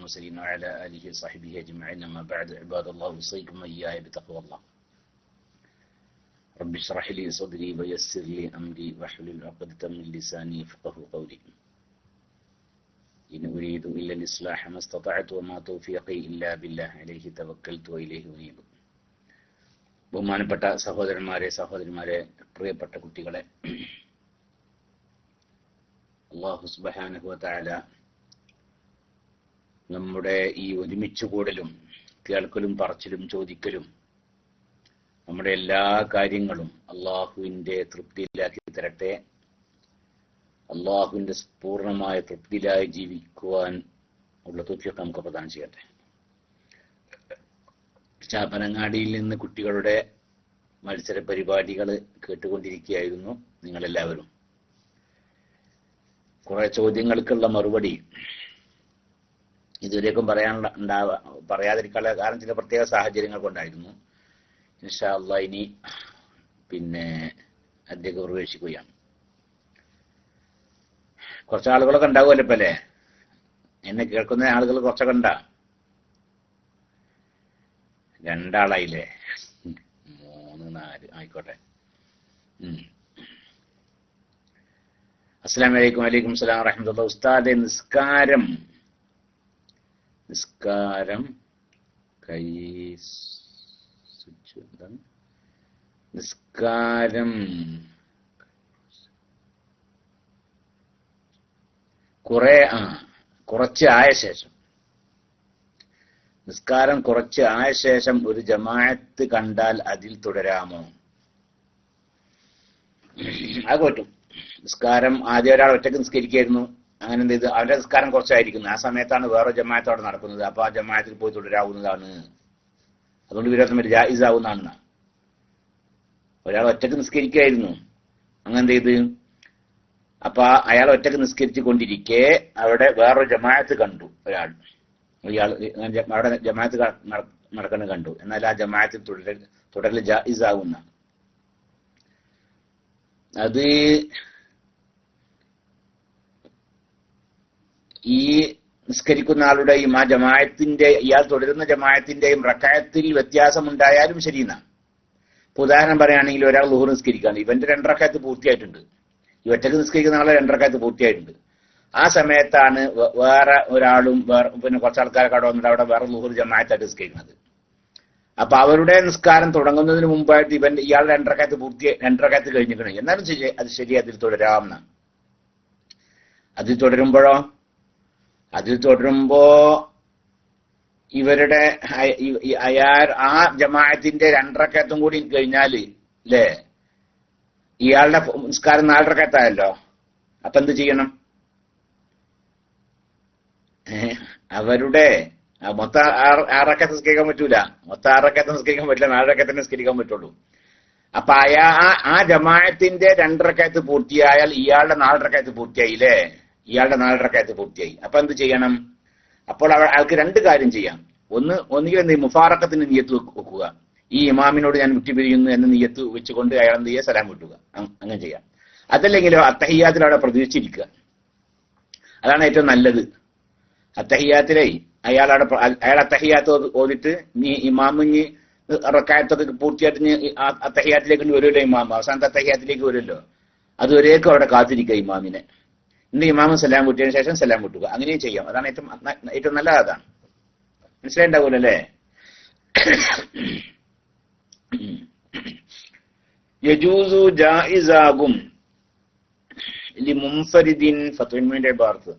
المرسلين وعلى آله وصحبه أجمعين. أما بعد عباد الله أوصيكم وإياي بتقوى الله. رب اشرح لي صدري ويسر لي أمري واحلل عقدة من لساني يفقهوا قولي. إن أريد إلا الإصلاح ما استطعت وما توفيقي إلا بالله عليه توكلت وإليه أنيب. ബഹുമാനപ്പെട്ട സഹോദരന്മാരെ പ്രിയപ്പെട്ട കുട്ടികളെ, അല്ലാഹു സുബ്ഹാനഹു വ തആല നമ്മുടെ ഈ ഒരുമിച്ച് കൂടലും കേൾക്കലും പറച്ചിലും ചോദിക്കലും നമ്മുടെ എല്ലാ കാര്യങ്ങളും അള്ളാഹുവിന്റെ തൃപ്തിയിലാക്കി തരട്ടെ. അള്ളാഹുവിന്റെ പൂർണ്ണമായ തൃപ്തിയിലായി ജീവിക്കുവാൻ ഉള്ള തൗഫീഖ് നമുക്ക് പ്രദാനം ചെയ്യട്ടെ. ചാപ്പനങ്ങാടിയിൽ നിന്ന് കുട്ടികളുടെ മത്സര പരിപാടികൾ കേട്ടുകൊണ്ടിരിക്കുകയായിരുന്നു നിങ്ങളെല്ലാവരും. കുറെ ചോദ്യങ്ങൾക്കുള്ള മറുപടി ഇതുവരേക്കും പറയാതിരിക്കാനുള്ള കാരണം ചില പ്രത്യേക സാഹചര്യങ്ങൾ കൊണ്ടായിരുന്നു. ഇൻഷാ അല്ലാഹ് ഇനി അതിലേക്ക് പ്രവേശിക്കുകയാണ്. കുറച്ച് ആളുകളൊക്കെ ഉണ്ടാവുമല്ലോ ഇപ്പൊ അല്ലേ? എന്നെ കേൾക്കുന്ന ആളുകൾ കുറച്ചൊക്കെ ഉണ്ടാ? രണ്ടാളായില്ലേ? 3, 4 ആയിക്കോട്ടെ. അസ്സലാമു അലൈക്കും. വലൈക്കും സലാം വറഹ്മത്തുള്ളാഹി. ഉസ്താദെ, നിസ്കാരം കുറച്ച് ആയ ശേഷം ഒരു ജമാഅത്ത് കണ്ടാൽ അതിൽ തുടരാമോ? അത് പറ്റും. നിസ്കാരം ആദ്യം ഒരാൾ ഒറ്റക്ക് നിസ്കരിക്കായിരുന്നു, അങ്ങനെ എന്ത് ചെയ്ത് അവരുടെ നിസ്കാരം കുറച്ചായിരിക്കുന്നു. ആ സമയത്താണ് വേറെ ജമാഅത്ത് അവിടെ നടക്കുന്നത്. അപ്പൊ ആ ജമാഅത്തിൽ പോയി തുടരാവുന്നതാണ്. അതുകൊണ്ട് വിരോധം ജായിസ് ആവുന്നതാണ്. ഒരാൾ ഒറ്റക്ക് നിസ്കരിക്കായിരുന്നു, അങ്ങനെ എന്ത് ചെയ്ത് അപ്പൊ അയാൾ ഒറ്റക്ക് നിസ്കരിച്ചു കൊണ്ടിരിക്കെ അവിടെ വേറൊരു ജമാഅത്ത് കണ്ടു. ഇയാൾ അവിടെ ജമാഅത്ത് നടക്കുന്നത് കണ്ടു. എന്നാൽ ആ ജമാഅത്തിൽ തുടരൽ ജായിസ് ആവുന്ന അത് ഈ നിസ്കരിക്കുന്ന ആളുടെയും ആ ഇയാൾ തുടരുന്ന ജമാഅത്തിന്റെയും റക്അത്തിൽ വ്യത്യാസമുണ്ടായാലും ശരിയെന്നാണ്. ഇപ്പൊ ഉദാഹരണം പറയുകയാണെങ്കിൽ ഒരാൾ ളുഹർ നിസ്കരിക്കുകയാണ്, ഇവന്റെ 2 റക്അത്ത് പൂർത്തിയായിട്ടുണ്ട്. ഈ ഒറ്റക്ക് നിസ്കരിക്കുന്ന ആളെ 2 റക്അത്ത് പൂർത്തിയായിട്ടുണ്ട്. ആ സമയത്താണ് വേറെ ഒരാളും കുറച്ച് ആൾക്കാരൊക്കെ അവിടെ വന്നിട്ട് അവിടെ വേറെ ളുഹർ ജമാഅത്തായിട്ട് നിസ്കരിക്കുന്നത്. അപ്പൊ അവരുടെ നിസ്കാരം തുടങ്ങുന്നതിന് മുമ്പായിട്ട് ഇയാൾ 2 റക്അത്ത് കഴിഞ്ഞിരിക്കണം. എന്നാലും അത് ശരി, അതിൽ തുടരാമെന്നാണ്. അതിൽ തുടരുമ്പോ ഇവരുടെ ആ ജമാഅത്തിന്റെ 2 റക്അത്തും കൂടി കഴിഞ്ഞാല് അല്ലേ, ഇയാളുടെ നിസ്കാരം 4 റക്അത്തായല്ലോ. അപ്പൊ എന്ത് ചെയ്യണം? അവരുടെ മൊത്തം 6 റക്അത്ത് നിസ്കരിക്കാൻ പറ്റൂല. മൊത്തം 6 റക്അത്ത് നിസ്കരിക്കാൻ പറ്റില്ല, 4 റക്അത്തിന് നിസ്കരിക്കാൻ പറ്റുള്ളൂ. അപ്പൊ ആ ജമാഅത്തിന്റെ 2 റക്അത്ത് പൂർത്തിയായാൽ ഇയാളുടെ 4 റക്അത്ത് പൂർത്തിയായില്ലേ? ഇയാളുടെ 4 റക്അത്ത് പൂർത്തിയായി. അപ്പൊ എന്ത് ചെയ്യണം? അപ്പോൾ അയാൾക്ക് 2 കാര്യം ചെയ്യാം. ഒന്നുകിൽ മുഫാറക്കത്തിന് നിയ്യത്ത് വെക്കുക, ഈ ഇമാമിനോട് ഞാൻ വിട്ടുപിരിയുന്നു എന്ന നിയ്യത്ത് വെച്ചുകൊണ്ട് അയാൾ എന്ത് ചെയ്യുക? സലാം വിട്ടുക. അങ്ങനെ ചെയ്യാം. അതല്ലെങ്കിലോ അത്തഹിയ്യാത്തിൽ അവിടെ പ്രതീക്ഷിച്ചിരിക്കുക. അതാണ് ഏറ്റവും നല്ലത്. അത്തഹിയ്യാത്തിലേ അയാൾ അത്തഹിയ്യാത്ത് ഓതിട്ട് ഇമാമിന് റക്അത്തൊക്കെ പൂർത്തിയായിട്ട് അത്തഹിയ്യാത്തിലേക്ക് വരുമല്ലോ. ഇമാം അവസാനത്തെ അത്തഹിയ്യാത്തിലേക്ക് വരുമല്ലോ. അതുവരേക്കും അവിടെ കാത്തിരിക്കുക ഇമാമിനെ. ഇന്ന് ഇമാമ് സലാം വിട്ടതിന് ശേഷം സലാം വിട്ടുക. അങ്ങനെയും ചെയ്യാം. അതാണ് ഏറ്റവും നല്ലത്. അതാണ് മനസ്സിലായിണ്ടാവൂല അല്ലേ? യജൂസു ജായിസാകും ലിമുൻഫരിദിൻ ഫത്വയുടെ ഭാഗത്ത്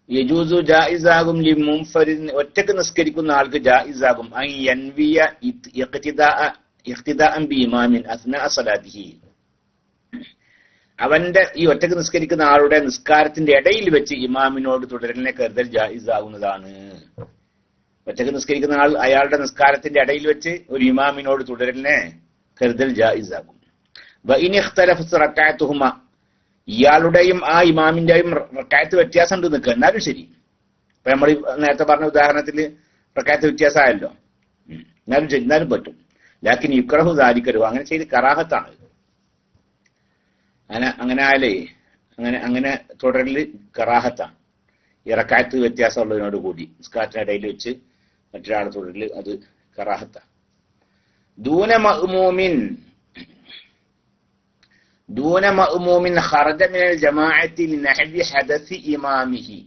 യജൂസു ജായിസാകും ലിമുൻഫരിദിൻ, ഒറ്റക്ക് നിസ്കരിക്കുന്ന ആൾക്ക് ജായിസാകും അൻ യൻവിയ ഇഖ്തിദാഅൻ ബി ഇമാമിൻ അസ്നാ സലാത്തിഹി, അവന്റെ ഈ ഒറ്റക്ക് നിസ്കരിക്കുന്ന ആളുടെ നിസ്കാരത്തിന്റെ ഇടയിൽ വെച്ച് ഇമാമിനോട് തുടരലിനെ കരുതൽ ജായിസ് ആകുന്നതാണ്. ഒറ്റക്ക് നിസ്കരിക്കുന്ന ആൾ അയാളുടെ നിസ്കാരത്തിന്റെ ഇടയിൽ വെച്ച് ഒരു ഇമാമിനോട് തുടരലിനെ കരുതൽ ജായിസ് ആകും. ഇയാളുടെയും ആ ഇമാമിന്റെയും റക്അത്ത് വ്യത്യാസം ഉണ്ട് നിൽക്കുക, എന്നാലും ശരി. ഇപ്പൊ നമ്മൾ നേരത്തെ പറഞ്ഞ ഉദാഹരണത്തിൽ റക്അത്ത് വ്യത്യാസമായല്ലോ, എന്നാലും പറ്റും. ലാക്കിൻ യുക്റഹു ദാലിക്കരു, അങ്ങനെ ചെയ്ത് കറാഹത്താണ്. അങ്ങനെ ആയാലേ അങ്ങനെ തുടരല് കറാഹത്താണ്. ഈ റക്അത്ത് വ്യത്യാസമുള്ളതിനോട് കൂടി നിസ്കാരത്തിന്റെ ഇടയിൽ വെച്ച് മറ്റൊരാളെ തുടരൽ അത് കറാഹത്ത. ദൂന മഅ്മൂമിൻ ഖറജ മിനൽ ജമാഅത്തി ലിനഹ്വി ഹദസി ഇമാമിഹി.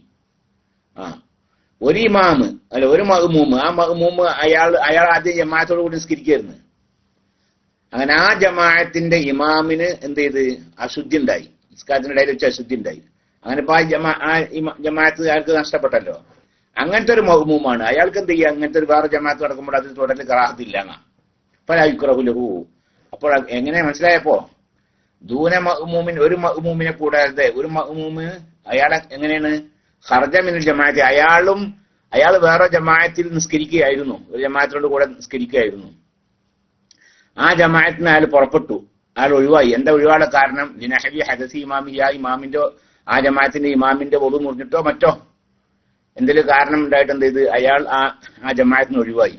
ഒരു ഇമാമ് അല്ല ഒരു മഅ്മൂമ്, ആ മഅ്മൂമ് അയാൾ ആദ്യം ജമാഅത്തോട് കൂടി നിസ്കരിക്കായിരുന്നു. അങ്ങനെ ആ ജമാഅത്തിന്റെ ഇമാമിന് എന്ത് ചെയ്ത് അശുദ്ധി ഉണ്ടായി, നിസ്കാരത്തിന്റെ ഇടയിൽ വെച്ച് അശുദ്ധി ഉണ്ടായി. അങ്ങനെ ഇപ്പൊ ആ ജമാഅത്ത് അയാൾക്ക് നഷ്ടപ്പെട്ടല്ലോ. അങ്ങനത്തെ ഒരു മഅ്മൂമാണ് അയാൾക്ക് എന്ത് ചെയ്യുക, അങ്ങനത്തെ ഒരു വേറെ ജമാഅത്ത് നടക്കുമ്പോൾ അതിൽ തുടരൽ കറാഹത്തില്ല. ഫലാ യുക്റഹു ലഹു. അപ്പോൾ എങ്ങനെ മനസ്സിലായപ്പോ ദൂന മഅ്മൂമിൻ ഒരു മഅ്മൂമിനെ കൂടാതെ ഒരു മഅ്മൂമ് അയാളെ എങ്ങനെയാണ് ഖറജ മിനൽ ജമാഅത്തി, അയാൾ വേറെ ജമാഅത്തിൽ നിസ്കരിക്കുകയായിരുന്നു, ഒരു ജമാഅത്തിനോട് കൂടെ നിസ്കരിക്കുകയായിരുന്നു. ആ ജമാഅത്തിന് അയാൾ പുറപ്പെട്ടു, അയാൾ ഒഴിവായി. എന്താ ഒഴിവാനുള്ള കാരണം? ലിനഹ്വി ഹദസി ഇമാമി, ആ ജമാഅത്തിന്റെ ഇമാമിന്റെ വദു മുറിഞ്ഞിട്ടോ മറ്റോ എന്തെങ്കിലും കാരണം ഉണ്ടായിട്ട് എന്ത് ചെയ്ത് അയാൾ ആ ജമാഅത്തിന് ഒഴിവായി.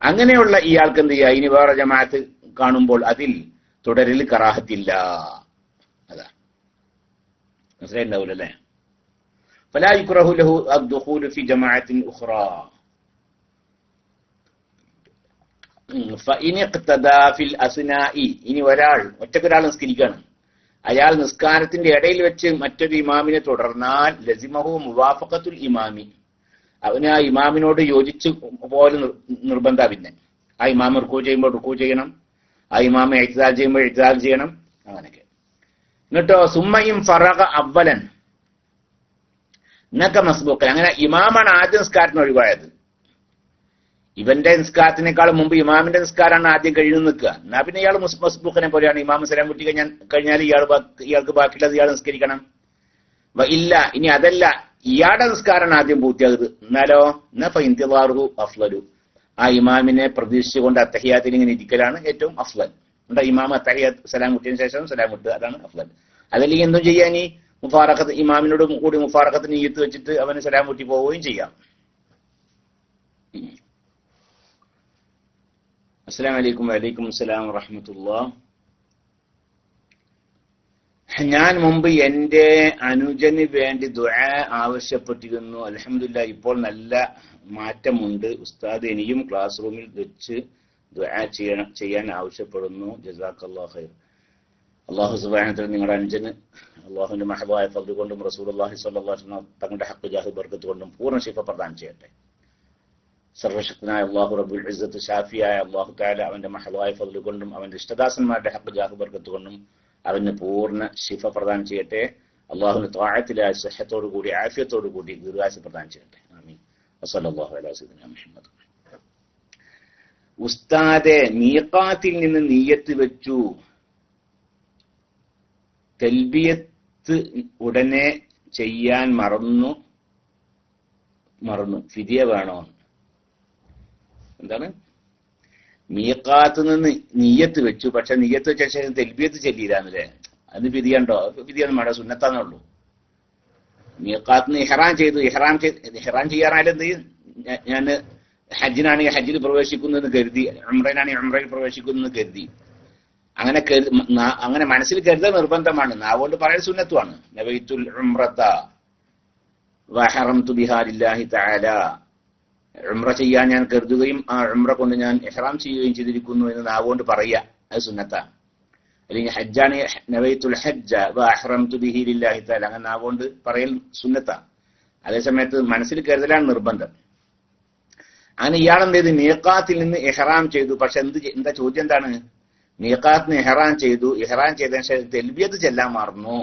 അങ്ങനെയുള്ള ഇയാൾക്ക് എന്ത് ചെയ്യുക, ഇനി വേറെ ജമാഅത്ത് കാണുമ്പോൾ അതിൽ തുടരൽ കറാഹത്തില്ല. അതാ മനസ്സിലായിട്ടുണ്ടാവൂല അല്ലേ? ഫലാ യുക്റഹു ലഹു അദ്ദുഖൂലു ഫി ജമാഅത്തിൻ ഉഖ്റാ ഫഇൻ ഇഖ്തദാ ഫിൽ അസ്നാഇ. ഇനി ഒറ്റക്കൊരാൾ നിസ്കരിക്കുകയാണ്, അയാൾ നിസ്കാരത്തിന്റെ ഇടയിൽ വെച്ച് മറ്റൊരു ഇമാമിനെ തുടർന്നാൽ ലസിമഹു മുവാഫഖത്തുൽ ഇമാമി, അവന് ആ ഇമാമിനോട് യോജിച്ച് പോലെ നിർബന്ധ. പിന്നെ ആ ഇമാം റുക്കൂ ചെയ്യുമ്പോൾ റുക്കൂ ചെയ്യണം, ആ ഇമാം ഇഅ്തിദാൽ ചെയ്യുമ്പോൾ ഇഅ്തിദാൽ ചെയ്യണം, അങ്ങനെയൊക്കെ. എന്നിട്ടോ സുമ്മയും ഫറഗ അവ്വലൻ എന്നൊക്കെ മസ്ബൂഖ്. അങ്ങനെ ഇമാമാണ് ആദ്യം നിസ്കാരത്തിന് ഒഴിവായത്. ഇവന്റെ നിസ്കാരത്തിനേക്കാൾ മുമ്പ് ഇമാമിന്റെ നിസ്കാരമാണ് ആദ്യം കഴിഞ്ഞു നിൽക്കുക. എന്നാ പിന്നെ ഇയാൾ മസ്ബൂഖിനെ പോലെയാണ്. ഇമാം സലാം കുട്ടി കഴിഞ്ഞാൽ ഇയാൾക്ക് ബാക്കിയുള്ളത് ഇയാൾ നിസ്കരിക്കണം. ഇല്ല, ഇനി അതല്ല, ഇയാളുടെ നിസ്കാരമാണ് ആദ്യം പൂർത്തിയാകുന്നത്. എന്നാലോ ഇന്തിദാറുഹു അഫ്ളലു, ആ ഇമാമിനെ പ്രതീക്ഷിച്ചുകൊണ്ട് അത്തഹിയാത്തിൽ ഇങ്ങനെ ഇരിക്കലാണ് ഏറ്റവും അഫ്ളൽ. ഇമാം അത്തഹിയാത്ത് സലാം കുട്ടിയതിനു ശേഷം സലാം കുട്ടുക, അതാണ് അഫ്ളൽ. അതല്ലെങ്കിൽ എന്തും ചെയ്യാൻ ഈ മുഫാറഖത്ത് ഇമാമിനോട് കൂടി മുഫാറഖത്ത് നിയ്യത്ത് വെച്ചിട്ട് അവന് സലാം കുട്ടി പോവുകയും ചെയ്യാം. അസ്സലാമു അലൈക്കും. വഅലൈക്കും അസ്സലാം വറഹ്മത്തുള്ളാഹ്. ഞാൻ മുമ്പ് എന്റെ അനുജന് വേണ്ടി ദുആ ആവശ്യപ്പെട്ടിരുന്നു. അൽഹംദുലില്ലാഹ് ഇപ്പോൾ നല്ല മാറ്റമുണ്ട്. ഉസ്താദ് ഇനിയും ക്ലാസ് റൂമിൽ വെച്ച് ദുആ ചെയ്യാൻ ആവശ്യപ്പെടുന്നു. ജസാക്കല്ലാഹു ഖൈർ. അല്ലാഹു സുബ്ഹാനഹു വ തആല നിങ്ങളുടെ അനുജന് അല്ലാഹുവിന്റെ മഹബായ ഫദ്ൽ കൊണ്ടും റസൂലുള്ളാഹി സ്വല്ലല്ലാഹു അലൈഹി വസല്ലം തങ്ങളുടെ ഹഖ് ജാഹ് ബർക്കത്ത് കൊണ്ടും പൂർണ്ണ ശിഫ പ്രദാനം ചെയ്യട്ടെ. സർവശക്തനായ അല്ലാഹു റബ്ബുൽ ഇസ്സത്ത് ഷാഫിയായ അല്ലാഹു തആല അവന്റെ മഹബായ ഫദ്ൽ കൊണ്ടും അവന്റെ ഇഷ്ടദാസന്മാരുടെ ഹഖ് ജാഹ് ബർക്കത്ത് കൊണ്ടും അവന് പൂർണ്ണ ശിഫ പ്രദാനം ചെയ്യട്ടെ. അല്ലാഹുവിന്റെ ത്വാഅത്തിലായ സിഹത്തോടു കൂടി ആഫിയത്തോടു കൂടി ദീർഘായുസ്സ് പ്രദാനം ചെയ്യട്ടെ. ആമീൻ. വസല്ലല്ലാഹു അലാ സയ്യിദിനാ മുഹമ്മദ്. ഉസ്താദെ, മീഖാത്തിൽ നിന്ന് നിയ്യത്ത് വെച്ചു, തൽബിയത്ത് ഉടനെ ചെയ്യാൻ മറന്നു, ഫിദിയ വേണോ? എന്താണ്? മീഖാത്ത് നിന്ന് നിയ്യത്ത് വെച്ചു, പക്ഷെ നിയ്യത്ത് വെച്ച ശേഷം തൽബിയത്ത് ചെല്ലിയില്ലാന്നല്ലേ, അത് ഫിദിയുണ്ടോ? ഫിദിയൊന്നും വേണ്ട, സുന്നത്താന്നുള്ളൂ. മീഖാത്ത് ഇഹ്റാം ചെയ്തു, ഇഹ്റാം ചെയ്യാറായാലും എന്ത് ചെയ്യും? ഞാൻ ഹജ്ജിനാണെങ്കിൽ ഹജ്ജിൽ പ്രവേശിക്കുന്നെന്ന് കരുതി, ഉംറയിലാണെങ്കിൽ ഉംറയിൽ പ്രവേശിക്കുന്നെന്ന് കരുതി. അങ്ങനെ മനസ്സിൽ കരുതൽ നിർബന്ധമാണ്. നാവുകൊണ്ട് പറയൽ സുന്നത്തുമാണ്. നവൈത്തുൽ ഉംറത വഹറംതു ബിഹാ ലില്ലാഹി തആല, ഉംറ ചെയ്യാൻ ഞാൻ കരുതുകയും ആ ഉംറ കൊണ്ട് ഞാൻ ഇഹ്റാം ചെയ്യുകയും ചെയ്തിരിക്കുന്നു എന്ന് നാവുകൊണ്ട് പറയുക, അത് സുന്നത്താണ്. അല്ലെങ്കിൽ ഹജ്ജാണ് നവൈത്തുൽ ഹജ്ജ വഹറംതു ബിഹി ലില്ലാഹി തആല, അങ്ങനെ നാവുകൊണ്ട് പറയൽ സുന്നത്താണ്. അതേസമയത്ത് മനസ്സിൽ കരുതലാണ് നിർബന്ധം. അങ്ങനെ ഇയാളെന്ത് ചെയ്ത് മീഖാത്തിൽ നിന്ന് ഇഹ്റാം ചെയ്തു. പക്ഷെ എന്താ ചോദ്യം എന്താണ്? മീഖാത്തിന് ഇഹ്റാം ചെയ്തു, ഇഹ്റാം ചെയ്തതിനു ശേഷം തൽബിയത്ത് ചെല്ലാൻ മറന്നു,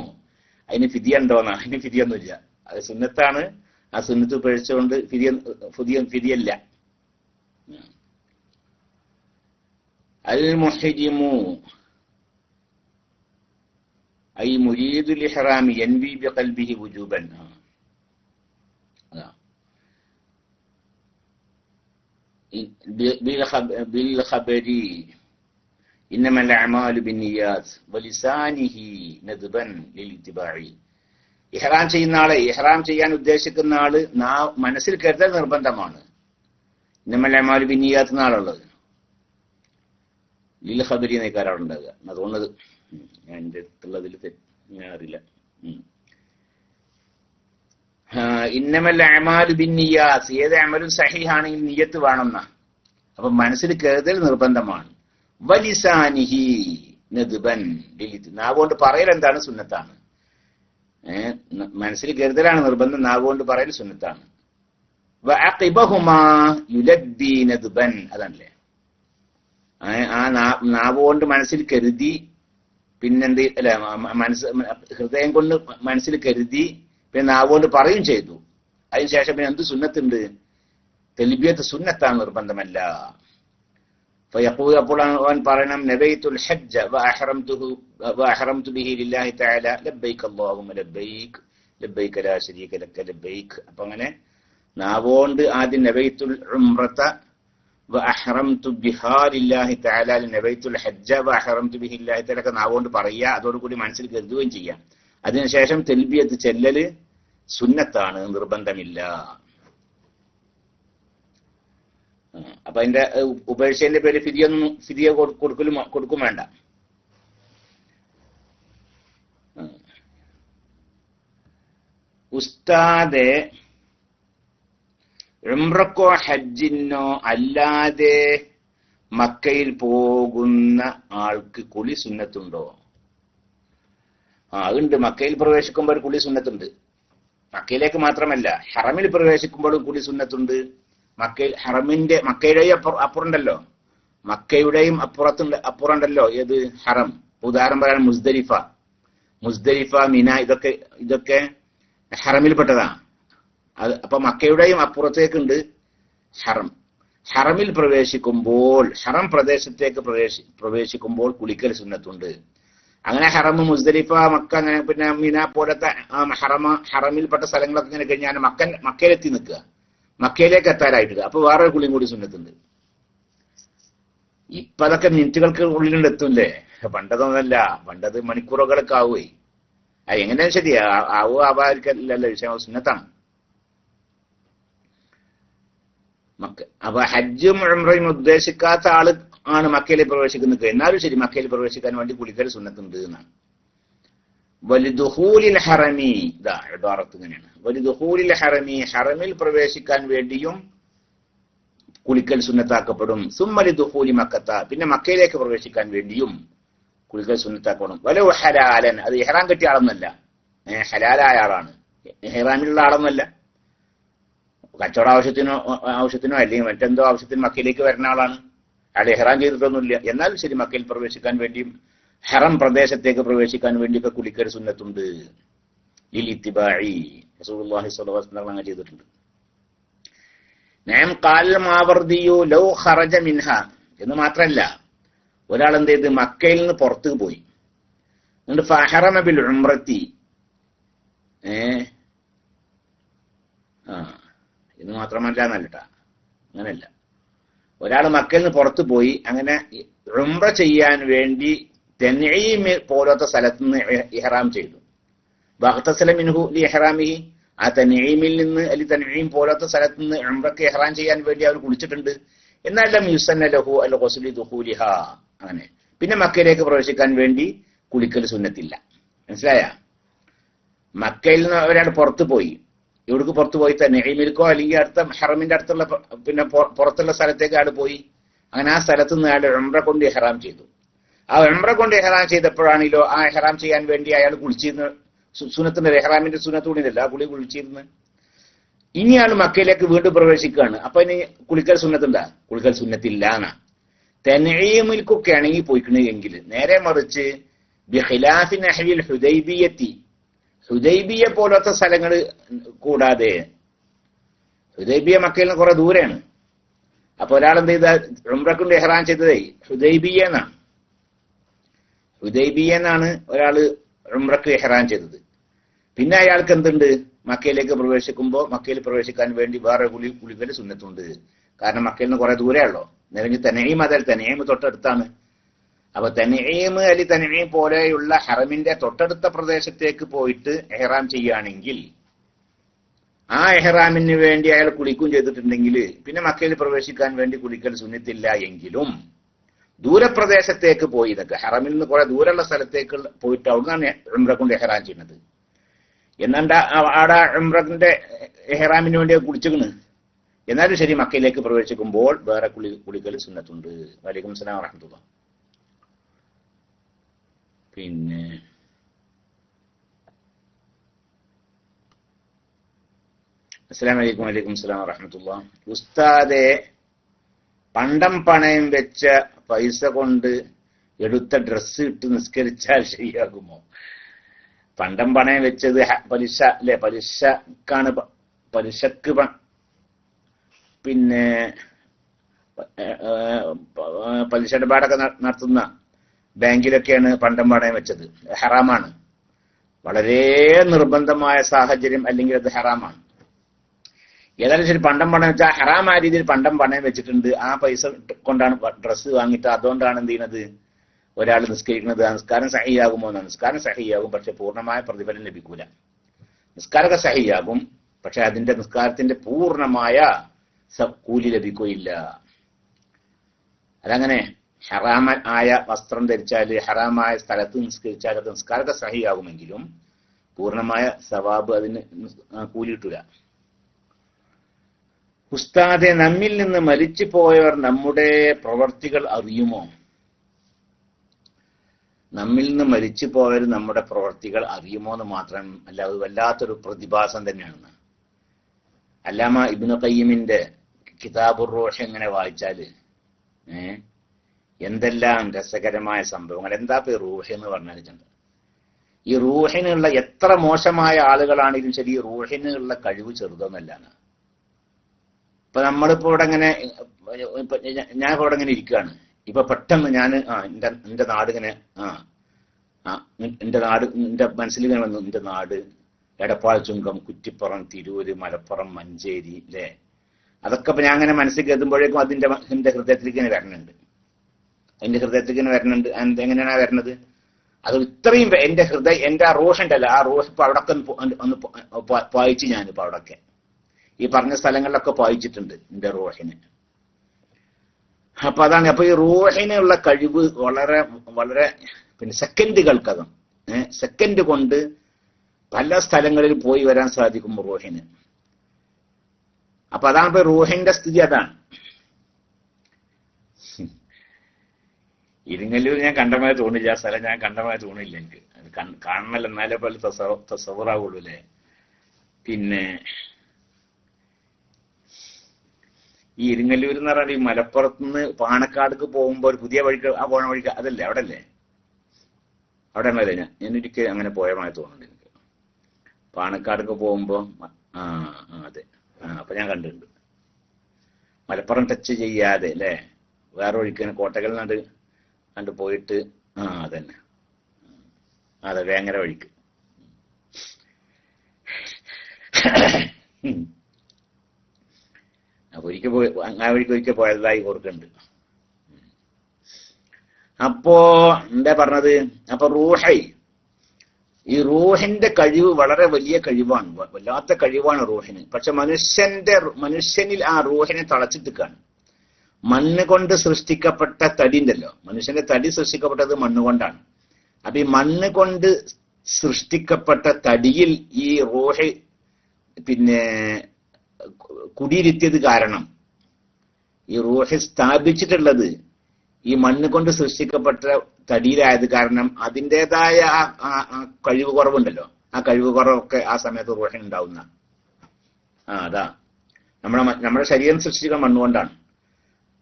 അതിന് ഫിദിയ ഉണ്ടോന്നാ? അതിന് ഫിദിയൊന്നുമില്ല, അത് സുന്നത്താണ്. ആ സുന്നത്ത് പഴിച്ചുകൊണ്ട് ഫിദിയല്ല. അൽ മുഹ്രിമു ഐ മുരീദുൽ ഇഹ്റാമി യൻവി ബിഖൽബിഹി വുജൂബൻ. ബിൽ ഖബരി ഇന്നമൽ അഅമാലു ബിന്നിയാത്ത് വലിസാനിഹി നദ്ബൻ ലിൽഇത്തിബാഇ. ഇഹ്റാം ചെയ്യുന്ന ആളെ, ഇഹ്റാം ചെയ്യാൻ ഉദ്ദേശിക്കുന്ന ആള് മനസ്സിൽ കരുതൽ നിർബന്ധമാണ്. ഇന്നമൽ അഅമാലു ബിന്നിയാത്ത് എന്നാളുള്ളത്. ലിൽ ഖബരി എന്നേക്കാരം അവിടെ ഉണ്ടാകുക. അതുകൊണ്ടത് ഞാൻ എൻ്റെ അടുത്തുള്ളതിൽ ഞാൻ അറിയില്ല. ഇന്നമൽ അഅമാലു ബിന്നിയാത്ത്, ഏത് അമലും സഹീഹാണെങ്കിൽ നിയ്യത്ത് വേണമെന്നാ. അപ്പൊ മനസ്സിൽ കരുതൽ നിർബന്ധമാണ്. വലിസാനിഹി നദ്ബൻ, നാവുകൊണ്ട് പറയൽ എന്താണ്? സുന്നത്താണ്. മനസ്സിൽ കരുതലാണ് നിർബന്ധം, നാവുകൊണ്ട് പറയൽ സുന്നത്താണ്. വഅഖിബഹുമാ യുലബ്ബി നദ്ബൻ, അതല്ലേ ആ നാവുകൊണ്ട് മനസ്സിൽ കരുതി, പിന്നെന്ത് അല്ല, ഹൃദയം കൊണ്ട് മനസ്സിൽ കരുതി, പിന്നെ നാവുകൊണ്ട് പറയും ചെയ്തു. അതിനുശേഷം പിന്നെ എന്ത് സുന്നത്തുണ്ട്? തൽബിയത്ത് സുന്നത്താണ്, നിർബന്ധമല്ല. ഫയഖൂൽ, അപ്പോൾ അവൻ പറയണം നബൈതുൽ ഹജ്ജ വഅഹറംതു ബിഹി ലില്ലാഹി തആല ലബ്ബൈക അല്ലാഹുമ്മ ലബ്ബൈക് ലബ്ബൈക ലാ ശരീക ലക ലബ്ബൈക്. അപ്പൊ അങ്ങനെ നാവുകൊണ്ട് ആദ്യം നബൈതുൽ ഉംറത വഅഹറംതു ബിഹാ ലില്ലാഹി തആല, നബൈതുൽ ഹജ്ജ വഅഹറംതു ബിഹി ലില്ലാഹി തആല നാവുകൊണ്ട് പറയുക, അതോടുകൂടി മനസ്സിൽ കരുതുകയും ചെയ്യാം. അതിനുശേഷം തൽബിയത്ത് ചെല്ലല് സുന്നത്താണ്, നിർബന്ധമില്ല. അപ്പൊ അതിന്റെ ഉപേക്ഷന്റെ പേര് ഫിദിയ കൊടുക്കും വേണ്ട. ഉസ്താദെ, ഉംറക്കോ ഹജ്ജിനോ അല്ലാതെ മക്കയിൽ പോകുന്ന ആൾക്ക് കുളി സുന്നത്തുണ്ടോ? ഉണ്ട്. മക്കയിൽ പ്രവേശിക്കുമ്പോൾ ഒരു കുളി സുന്നത്തുണ്ട്. മക്കയിലേക്ക് മാത്രമല്ല, ഹറമിൽ പ്രവേശിക്കുമ്പോഴും കുളി സുന്നത്തുണ്ട്. മക്കയുടെയും അപ്പുറമുണ്ടല്ലോ, മക്കയുടെയും അപ്പുറമുണ്ടല്ലോ ഏത്? ഹറം. ഉദാഹരണം പറയാൻ മുസ്ദലിഫ, മിന, ഇതൊക്കെ ഹറമിൽപ്പെട്ടതാണ്. അപ്പൊ മക്കയുടെയും അപ്പുറത്തേക്കുണ്ട് ഹറം. ഹറമിൽ പ്രവേശിക്കുമ്പോൾ, ഹറം പ്രദേശത്തേക്ക് പ്രവേശിക്കുമ്പോൾ കുളിക്കൽ സുന്നത്തുണ്ട്. അങ്ങനെ ഹറം, മുസ്ദലിഫ, മക്ക, അങ്ങനെ പിന്നെ മിന പോലത്തെ ഹറമിൽപ്പെട്ട സ്ഥലങ്ങളൊക്കെ ഇങ്ങനെ കഴിഞ്ഞാൽ മക്കയിലെത്തി നിൽക്കുക, മക്കയിലേക്ക് എത്താനായിട്ടില്ല. അപ്പൊ വേറൊരു കുളിയും കൂടി സുന്നത്തുണ്ട്. ഇപ്പൊ അതൊക്കെ മിനിറ്റുകൾക്ക് ഉള്ളിലുണ്ട് എത്തൂല്ലേ? പണ്ടതൊന്നല്ല, പണ്ടത് മണിക്കൂറുകളൊക്കെ ആവുകയെ. എങ്ങനെയാ ശരിയാ, ആവാതിരിക്കല്ലോ, വിഷയം സുന്നത്താണ്. അപ്പൊ ഹജ്ജും ഉംറയും ഉദ്ദേശിക്കാത്ത ആള് ആണ് മക്കയിൽ പ്രവേശിക്കുന്നത്. എന്നാലും ശരി, മക്കയിൽ പ്രവേശിക്കാൻ വേണ്ടി കുളിക്കൽ സുന്നത്തുണ്ട് എന്നാണ്. വലിദുഖൂലിൽ ഹറമി, ഇതാ ഇബാറത്ത് ഇങ്ങനെയാണ്. വലിദുഖൂലിൽ ഹറമി, ഹറമിൽ പ്രവേശിക്കാൻ വേണ്ടിയും കുളിക്കൽ സുന്നത്താക്കപ്പെടും. സുമ്മ ലിദുഖൂലി മക്കത്ത, പിന്നെ മക്കയിലേക്ക് പ്രവേശിക്കാൻ വേണ്ടിയും കുളിക്കൽ സുന്നത്താക്കണം. വലൗ ഹലാലൻ, അത് ഇഹ്റാം കെട്ടിയ ആളൊന്നല്ല, ഹലാലായ ആളാണ്, ഇഹ്റാമിലുള്ള ആളൊന്നല്ല. കച്ചവട ആവശ്യത്തിനോ അല്ലെങ്കിൽ മറ്റെന്തോ ആവശ്യത്തിന് മക്കയിലേക്ക് വരുന്ന ആളാണ്, അയാൾ ഇഹ്റാം ചെയ്തിട്ടൊന്നുമില്ല. എന്നാലും ശരി, മക്കയിൽ പ്രവേശിക്കാൻ വേണ്ടിയും ഹറം പ്രദേശത്തേക്ക് പ്രവേശിക്കാൻ വേണ്ടിയൊക്കെ കുളിക്കൽ സുന്നത്തുണ്ട്. ലിൽ ഇത്തിബാഇ, റസൂലുള്ളാഹി സ്വല്ലല്ലാഹു അലൈഹി വസല്ലം അങ്ങനെ ചെയ്തിട്ടുണ്ട്. നഅം ഖാൽ മാവർദിയു ലൗ ഖറജ മിൻഹ, എന്ന് മാത്രമല്ല, ഒരാൾ എന്ത് ചെയ്ത് മക്കയിൽ നിന്ന് പുറത്തേക്ക് പോയി, എന്നിട്ട് ഫഹറമ ബിൽ ഉംറത്തി, ഇത് മാത്രമല്ല എന്നല്ലട്ടാ, അങ്ങനെയല്ല. ഒരാൾ മക്കയിൽ നിന്ന് പുറത്തു പോയി, അങ്ങനെ ഉംറ ചെയ്യാൻ വേണ്ടി തൻഈം പോലത്തെ സ്ഥലത്ത് നിന്ന് ഇഹ്റാം ചെയ്തു. വഖ്തസല മിൻഹു ലി ഇഹ്റാമിഹി, ആ തൻഈമിൽ നിന്ന് അല്ലെങ്കിൽ തൻഈം പോലത്തെ സ്ഥലത്ത് നിന്ന് ഉംറക്ക് ഇഹ്റാം ചെയ്യാൻ വേണ്ടി അവർ കുളിച്ചിട്ടുണ്ട്. എന്നാൽ ലം യുസന്ന ലഹു അൽ ഖുസ്ലി ദുഖൂലിഹാ, അങ്ങനെ പിന്നെ മക്കയിലേക്ക് പ്രവേശിക്കാൻ വേണ്ടി കുളിക്കൽ സുന്നത്തില്ല. മനസ്സിലായ? മക്കയിൽ നിന്ന് ഒരാൾ പുറത്തു പോയി, എവിടേക്ക് പുറത്തു പോയി? തൻഈമിൽക്കോ അല്ലെങ്കിൽ അടുത്ത ഹറമിന്റെ അടുത്തുള്ള പിന്നെ പുറത്തുള്ള സ്ഥലത്തേക്ക് ആൾ പോയി. അങ്ങനെ ആ സ്ഥലത്ത് നിന്ന് അയാൾ ഉംറ കൊണ്ട് ഇഹ്റാം ചെയ്തു. ആ ഉംറ കൊണ്ട് ഇഹ്റാം ചെയ്തപ്പോഴാണല്ലോ ആ ഇഹ്റാം ചെയ്യാൻ വേണ്ടി അയാൾ കുളിച്ചിരുന്ന സുന്നത്തിന്റെ, ഇഹ്റാമിന്റെ സുന്നത്ത് കൂടിയല്ല, ആ കുളി കുളിച്ചിരുന്ന്. ഇനി ആൾ മക്കയിലേക്ക് വീണ്ടും പ്രവേശിക്കുകയാണ്. അപ്പൊ ഇനി കുളിക്കൽ സുന്നത്തുണ്ടാ? കുളിക്കൽ സുന്നത്തില്ല എന്നാ. തൻഈമിൽക്കൊക്കെ ആണെങ്കിൽ പോയിക്കണെങ്കിൽ. നേരെ മറിച്ച് ബിഖിലാഫി നഹ്വിൽ ഹുദൈബിയത്തി, ഹുദൈബിയ പോലത്തെ സ്ഥലങ്ങൾ കൂടാതെ, ഹുദൈബിയ മക്കയിൽ നിന്ന് കുറെ ദൂരെയാണ്. അപ്പൊ ഒരാൾ എന്ത് ചെയ്ത ഉംറക്കൊണ്ട് ഇഹ്റാം ചെയ്തതേ ഹുദൈബിയ എന്നാണ്. ഹുദൈബിയ എന്നാണ് ഒരാള് ഉംറക്ക് ഇഹ്റാം ചെയ്തത്. പിന്നെ അയാൾക്ക് എന്തുണ്ട്? മക്കയിലേക്ക് പ്രവേശിക്കുമ്പോൾ മക്കയിൽ പ്രവേശിക്കാൻ വേണ്ടി വേറെ കുളിക്കൽ സുന്നത്തുണ്ട്. കാരണം മക്കയിൽ നിന്ന് കുറെ ദൂരെയുള്ളോ. നിലവിൽ തൻഈം, അതല്ല തൻഈം തൊട്ടടുത്താണ്. അപ്പൊ തൻഈം അല്ലെങ്കിൽ തൻഈം പോലെയുള്ള ഹറമിന്റെ തൊട്ടടുത്ത പ്രദേശത്തേക്ക് പോയിട്ട് ഇഹ്റാം ചെയ്യുകയാണെങ്കിൽ ആ ഇഹ്റാമിന് വേണ്ടി അയാൾ കുളിക്കും ചെയ്തിട്ടുണ്ടെങ്കിൽ പിന്നെ മക്കയിൽ പ്രവേശിക്കാൻ വേണ്ടി കുളിക്കൽ സുന്നത്തില്ല. എങ്കിലും ദൂരപ്രദേശത്തേക്ക് പോയി, ഇതൊക്കെ ഹറമിൽ നിന്ന് കുറെ ദൂരമുള്ള സ്ഥലത്തേക്ക് പോയിട്ട് അവിടുന്നാണ് ഉംറ കൊണ്ട് ഇഹ്റാം ചെയ്യുന്നത്. എന്നാണ്ട് ആടെ ഉംറന്റെ ഇഹ്റാമിന് വേണ്ടി കുളിച്ചിക്കണ്. എന്നാലും ശരി, മക്കയിലേക്ക് പ്രവേശിക്കുമ്പോൾ വേറെ കുളിക്കൽ സുന്നത്തുണ്ട്. വലൈക്കും സലാം വറഹ്മത്തുള്ളാഹി. പിന്നെ അസ്സലാമു അലൈക്കും. വലൈക്കും സലാം വറഹ്മത്തുള്ളാഹി. ഉസ്താദെ, പണ്ടം പണയം വെച്ച പൈസ കൊണ്ട് എടുത്ത ഡ്രസ്സ് ഇട്ട് നിസ്കരിച്ചാൽ ശരിയാകുമോ? പണ്ടം പണയം വെച്ചത് പലിശ അല്ലെ? പലിശക്ക് പിന്നെ പലിശ ഇടപാടൊക്കെ നടത്തുന്ന ബാങ്കിലൊക്കെയാണ് പണ്ടം പണയം വെച്ചത്. ഹറാമാണ്. വളരെ നിർബന്ധമായ സാഹചര്യം അല്ലെങ്കിൽ അത് ഹറാമാണ്. ഏതായാലും ശരി, പണ്ടം പണയം വെച്ചാൽ ഹറാമായ രീതിയിൽ പണ്ടം പണയം വെച്ചിട്ടുണ്ട്. ആ പൈസ കൊണ്ടാണ് ഡ്രസ്സ് വാങ്ങിയിട്ട് അതുകൊണ്ടാണ് എന്ത് ചെയ്യുന്നത്, ഒരാൾ നിസ്കരിക്കുന്നത്. നിസ്കാരം സഹിയാകുമോ എന്നാണ്. നിസ്കാരം സഹിയാകും, പക്ഷെ പൂർണ്ണമായ പ്രതിഫലം ലഭിക്കൂല. നിസ്കാരമൊക്കെ സഹിയാകും, പക്ഷെ അതിന്റെ നിസ്കാരത്തിന്റെ പൂർണ്ണമായ കൂലി ലഭിക്കുകയില്ല. അതങ്ങനെ ഹറാമ ആയ വസ്ത്രം ധരിച്ചാൽ, ഹറാമായ സ്ഥലത്ത് നിസ്കരിച്ചാൽ അത് നിസ്കാരമൊക്കെ സഹിയാകുമെങ്കിലും പൂർണ്ണമായ സവാബ് അതിന് കൂലി കിട്ടൂല. ഉസ്താദെ, നമ്മിൽ നിന്ന് മരിച്ചു പോയവർ നമ്മുടെ പ്രവർത്തികൾ അറിയുമോ? നമ്മിൽ നിന്ന് മരിച്ചു പോയവർ നമ്മുടെ പ്രവർത്തികൾ അറിയുമോ എന്ന് മാത്രം അല്ല, അത് വല്ലാത്തൊരു പ്രതിഭാസം തന്നെയാണ്. അല്ലാമ ഇബ്നു ഖയ്യിമിന്റെ കിതാബുർ റൂഹ് എങ്ങനെ വായിച്ചാല് എന്തെല്ലാം രസകരമായ സംഭവങ്ങൾ. എന്താ ഇപ്പൊ റൂഹ് എന്ന് പറഞ്ഞാൽ, ഈ റൂഹിനുള്ള എത്ര മോശമായ ആളുകളാണെങ്കിലും ശരി, ഈ റൂഹിനുള്ള കഴിവ് ചെറുതൊന്നല്ലാണ്. ഇപ്പൊ നമ്മളിപ്പോ ഇവിടെ ഇങ്ങനെ, ഞാൻ ഇവിടെ ഇങ്ങനെ ഇരിക്കുകയാണ്. ഇപ്പൊ പെട്ടെന്ന് ഞാൻ എന്റെ നാട് ഇങ്ങനെ എന്റെ മനസ്സിൽ ഇങ്ങനെ വന്നു, എന്റെ നാട് എടപ്പാൾ ചുങ്കം, കുറ്റിപ്പുറം, തിരൂര്, മലപ്പുറം, മഞ്ചേരി അല്ലേ? അതൊക്കെ ഇപ്പൊ ഞാൻ അങ്ങനെ മനസ്സിൽ കരുതുമ്പോഴേക്കും എന്റെ ഹൃദയത്തിലേക്ക് ഇങ്ങനെ വരണുണ്ട്. എങ്ങനെയാണ് വരണത്? അത് ഇത്രയും എന്റെ ഹൃദയം, എന്റെ ആ റൂഹിന്റെ അല്ല, ആ റൂഹ് ഇപ്പൊ അവിടെ ഒന്ന് പായിച്ചു. ഞാനിപ്പോ അവിടൊക്കെ ഈ പറഞ്ഞ സ്ഥലങ്ങളിലൊക്കെ പായിച്ചിട്ടുണ്ട് എന്റെ റൂഹിന്. അപ്പൊ അതാണ്. അപ്പൊ ഈ റൂഹിനുള്ള കഴിവ് വളരെ വളരെ പിന്നെ സെക്കൻഡുകൾക്കകം, സെക്കൻഡ് കൊണ്ട് പല സ്ഥലങ്ങളിൽ പോയി വരാൻ സാധിക്കും റൂഹിന്. അപ്പൊ അതാണ് ഇപ്പൊ റൂഹിന്റെ സ്ഥിതി. അതാണ് ഇരിങ്ങല്ലൂർ ഞാൻ കണ്ടമായി തോന്നില്ല. ആ സ്ഥലം ഞാൻ കണ്ടമായി തോന്നില്ല. എനിക്ക് കാണണല്ലോ, എന്നാലേ പോലെ തസവറാവുള്ളൂ അല്ലേ? പിന്നെ ഈ ഇരിങ്ങല്ലൂർ എന്ന് പറഞ്ഞാൽ ഈ മലപ്പുറത്തുനിന്ന് പാണക്കാടേക്ക് പോകുമ്പോ ഒരു പുതിയ വഴിക്ക്, ആ പോണ വഴിക്ക് അതല്ലേ? അവിടെ അല്ലേ? അവിടെ അല്ലേ? ഞാനൊരിക്കൽ അങ്ങനെ പോയമായി തോന്നുന്നുണ്ട് എനിക്ക്. പാണക്കാടേക്ക് പോകുമ്പോ അതെ. അപ്പൊ ഞാൻ കണ്ടിട്ടുണ്ട്. മലപ്പുറം ടച്ച് ചെയ്യാതെ അല്ലേ, വേറെ വഴിക്ക് കോട്ടകളിൽ കണ്ട് പോയിട്ട് അതന്നെ, അതെ, വേങ്ങര വഴിക്ക്. അപ്പൊ ആ വഴിക്ക് ഒരിക്കൽ പോയതായി ഓർക്കുന്നുണ്ട്. അപ്പോ എന്താ പറഞ്ഞത്? അപ്പൊ ഈ റൂഹിന്റെ കഴിവ് വളരെ വലിയ കഴിവാണ്, വല്ലാത്ത കഴിവാണ് റൂഹിന്. പക്ഷെ മനുഷ്യനിൽ ആ റൂഹിനെ തളച്ചിട്ടിക്കാണ്. മണ്ണ് കൊണ്ട് സൃഷ്ടിക്കപ്പെട്ട തടി ഉണ്ടല്ലോ, മനുഷ്യന്റെ തടി സൃഷ്ടിക്കപ്പെട്ടത് മണ്ണ് കൊണ്ടാണ്. അപ്പൊ ഈ മണ്ണ് കൊണ്ട് സൃഷ്ടിക്കപ്പെട്ട തടിയിൽ ഈ റൂഹ് പിന്നെ കുടിയിരുത്തിയത് കാരണം, ഈ റൂഹ് സ്ഥാപിച്ചിട്ടുള്ളത് ഈ മണ്ണ് കൊണ്ട് സൃഷ്ടിക്കപ്പെട്ട തടിയിലായത് കാരണം അതിൻ്റെതായ ആ കഴിവ് കുറവുണ്ടല്ലോ, ആ കഴിവ് കുറവൊക്കെ ആ സമയത്ത് റൂഹിന് ഉണ്ടാവുന്ന. അതാ നമ്മുടെ ശരീരം സൃഷ്ടിക്കുന്ന മണ്ണുകൊണ്ടാണ്.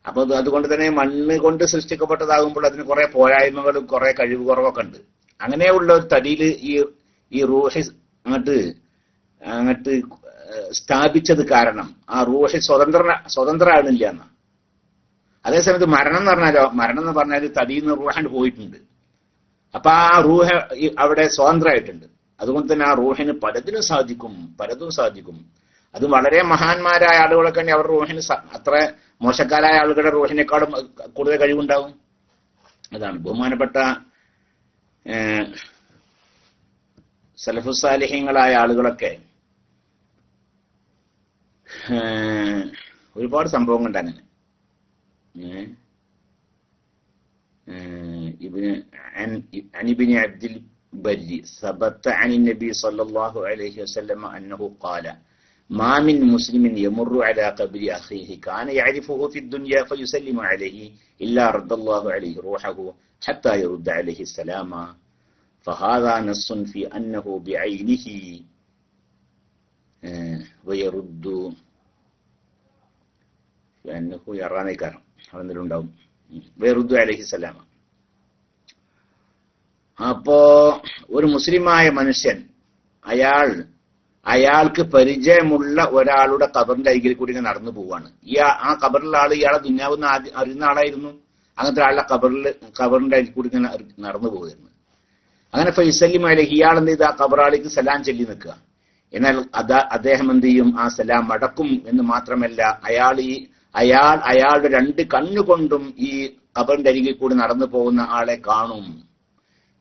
അപ്പൊ അതുകൊണ്ട് തന്നെ മണ്ണ് കൊണ്ട് സൃഷ്ടിക്കപ്പെട്ടതാകുമ്പോൾ അതിന് കുറെ പോരായ്മകളും കുറെ കഴിവ് കുറവൊക്കെ ഉണ്ട്. അങ്ങനെയുള്ള ഒരു തടിയിൽ ഈ റൂഹ് അങ്ങോട്ട് സ്ഥാപിച്ചത് കാരണം ആ റൂഹ് സ്വതന്ത്രമാകുന്നില്ല എന്നാ. അതേസമയത്ത് മരണം എന്ന് പറഞ്ഞാൽ തടിയിൽ നിന്ന് റൂഹാണ്ട് പോയിട്ടുണ്ട്. അപ്പൊ ആ റൂഹ് അവിടെ സ്വതന്ത്രമായിട്ടുണ്ട്. അതുകൊണ്ട് തന്നെ ആ റൂഹിന് പലതും സാധിക്കും. അത് വളരെ മഹാന്മാരായ ആളുകളൊക്കെ തന്നെ അവരുടെ റൂഹിന് അത്ര മോശക്കാരായ ആളുകളുടെ റൂഹിനേക്കാളും കൂടുതൽ കഴിവുണ്ടാവും. അതാണ് ബഹുമാനപ്പെട്ട സലഫുസാലിഹ്യങ്ങളായ ആളുകളൊക്കെ ഒരുപാട് സംഭവങ്ങളുണ്ട് അങ്ങനെ. ഇബ്നു അബ്ദിൽ بري ثبت عن النبي صلى الله عليه وسلم أنه قال ما من مسلم يمر على قبر أخيه كان يعرفه في الدنيا فيسلم عليه إلا رد الله عليه روحه حتى يرد عليه السلام فهذا نص في أنه بعينه ويرد لأنه يراني كرم ويرد عليه السلام. അപ്പോ ഒരു മുസ്ലിമായ മനുഷ്യൻ അയാൾക്ക് പരിചയമുള്ള ഒരാളുടെ ഖബറിന്റെ അരികിൽ കൂടി ഇങ്ങനെ നടന്നു പോവാണ്. ആ ഖബറിലെ ആള് ഇയാളെ ദുന്യാവെന്ന് അറിയുന്ന ആളായിരുന്നു. അങ്ങനത്തെ ആളുടെ ഖബറിന്റെ അരികിൽ കൂടി ഇങ്ങനെ നടന്നു പോകുമായിരുന്നു. അങ്ങനെ ഫൈസല്ലിം അലൈഹി ഇയാൾ എന്ത് ചെയ്ത് ആ ഖബറാളിക്ക് സലാം ചൊല്ലി നിൽക്കുക. എന്നാൽ അദ്ദേഹം എന്ത് ചെയ്യും? ആ സലാം മടക്കും എന്ന് മാത്രമല്ല അയാളുടെ രണ്ട് കണ്ണുകൊണ്ടും ഈ ഖബറിന്റെ അരികിൽ കൂടി നടന്നു പോകുന്ന ആളെ കാണും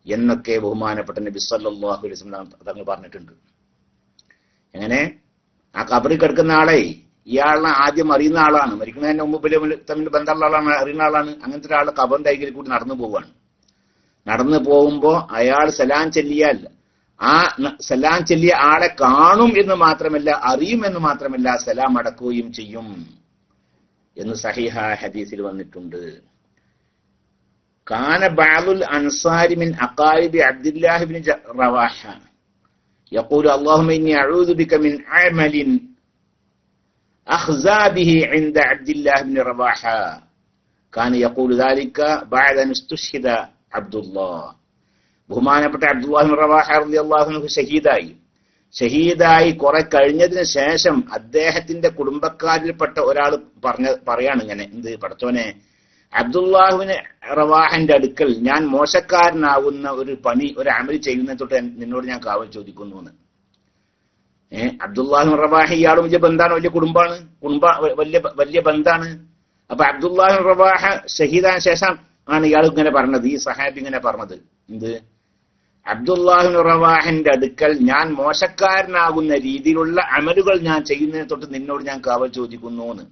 എന്നൊക്കെ ബഹുമാനപ്പെട്ട നബി സല്ലല്ലാഹു അലൈഹി വസല്ലം തങ്ങൾ പറഞ്ഞിട്ടുണ്ട്. എങ്ങനെ? ആ ഖബറിൽ കിടക്കുന്ന ആളെ ഇയാളെ ആദ്യം അറിയുന്ന ആളാണ്, മരിക്കുന്നതിന്റെ മുമ്പ് തമ്മിൽ ബന്ധമുള്ള ആളാണ്, അറിയുന്ന ആളാണ്. അങ്ങനത്തെ ഒരാൾ ഖബറിന്റെ അരികിൽ കൂടി നടന്നു പോവാണ്. നടന്നു പോകുമ്പോ അയാൾ സലാം ചൊല്ലിയാൽ ആ സലാം ചൊല്ലിയ ആളെ കാണും എന്ന് മാത്രമല്ല, അറിയും എന്ന് മാത്രമല്ല, സലാം അടക്കുകയും ചെയ്യും എന്ന് സഹീഹ ഹദീസിൽ വന്നിട്ടുണ്ട്. കാന ബഅദുൽ അൻസാരി മിൻ അഖാരിബി അബ്ദുല്ലാഹി ഇബ്നു റവാഹ യഖൂലു അല്ലാഹുമ്മ ഇന്നി അഊദു ബിക മിൻ അമലിൻ അഖ്സാ ബിഹി ഇൻദ അബ്ദുല്ലാഹി ഇബ്നു റവാഹ കാന യഖൂലു ദാലിക ബഅദ അൻ ഇസ്തുശ്ഹിദ അബ്ദുല്ലാഹ്. ബഹുമാനപ്പെട്ട അബ്ദുല്ലാഹി ഇബ്നു റവാഹ റളിയല്ലാഹു അൻഹു ഷഹീദായി കുറെ കഴിഞ്ഞതിന് ശേഷം അദ്ദേഹത്തിന്റെ കുടുംബക്കാരിൽപ്പെട്ട ഒരാൾ പറയാണ് ഇങ്ങനെ, എന്ത്? പടച്ചോനെ, അബ്ദുല്ലാഹിബ്നു റവാഹന്റെ അടുക്കൽ ഞാൻ മോശക്കാരനാവുന്ന ഒരു അമൽ ചെയ്യുന്ന തൊട്ട് നിന്നോട് ഞാൻ കാവൽ ചോദിക്കുന്നു എന്ന്. അബ്ദുല്ലാഹിബ്നു റവാഹ ഇയാളും വലിയ ബന്ധാണ്, വലിയ കുടുംബാണ്, വലിയ ബന്ധാണ്. അപ്പൊ അബ്ദുല്ലാഹിബ്നു റവാഹ ഷഹീദായ ശേഷം ആണ് ഇയാൾ ഇങ്ങനെ പറഞ്ഞത്, ഈ സഹാബി ഇങ്ങനെ പറഞ്ഞത്, എന്ത്? അബ്ദുല്ലാഹിബ്നു റവാഹന്റെ അടുക്കൽ ഞാൻ മോശക്കാരനാകുന്ന രീതിയിലുള്ള അമലുകൾ ഞാൻ ചെയ്യുന്നതിനെ തൊട്ട് നിന്നോട് ഞാൻ കാവൽ ചോദിക്കുന്നു എന്ന്.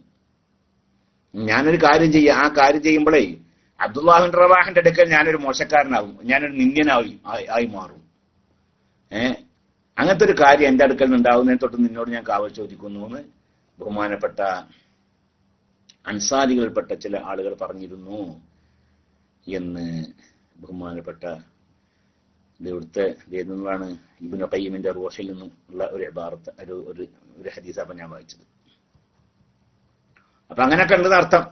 ഞാനൊരു കാര്യം ചെയ്യാം, ആ കാര്യം ചെയ്യുമ്പോഴേ അബ്ദുല്ലാഹിബ്നു റവാഹന്റെ അടുക്കൽ ഞാനൊരു മോശക്കാരനാകും, ഞാനൊരു നിന്ദ്യനായി ആയി മാറും. അങ്ങനത്തെ ഒരു കാര്യം എന്റെ അടുക്കൽ നിന്നുണ്ടാവുന്നതിനെ തൊട്ട് നിന്നോട് ഞാൻ കാവൽ ചോദിക്കുന്നു എന്ന് ബഹുമാനപ്പെട്ട അൻസാരികളിൽപ്പെട്ട ചില ആളുകൾ പറഞ്ഞിരുന്നു എന്ന് ബഹുമാനപ്പെട്ട ഇവിടുത്തെ ഏതെന്നാണ് ഇബ്നു ഖയ്യിമിന്റെ റൂഹിൽ നിന്നുള്ള ഒരു ഇബാറത്ത്, ഒരു ഹദീസാണ് ഞാൻ വായിച്ചത്. അപ്പൊ അങ്ങനെയൊക്കെ ഉണ്ടെന്ന് അർത്ഥം.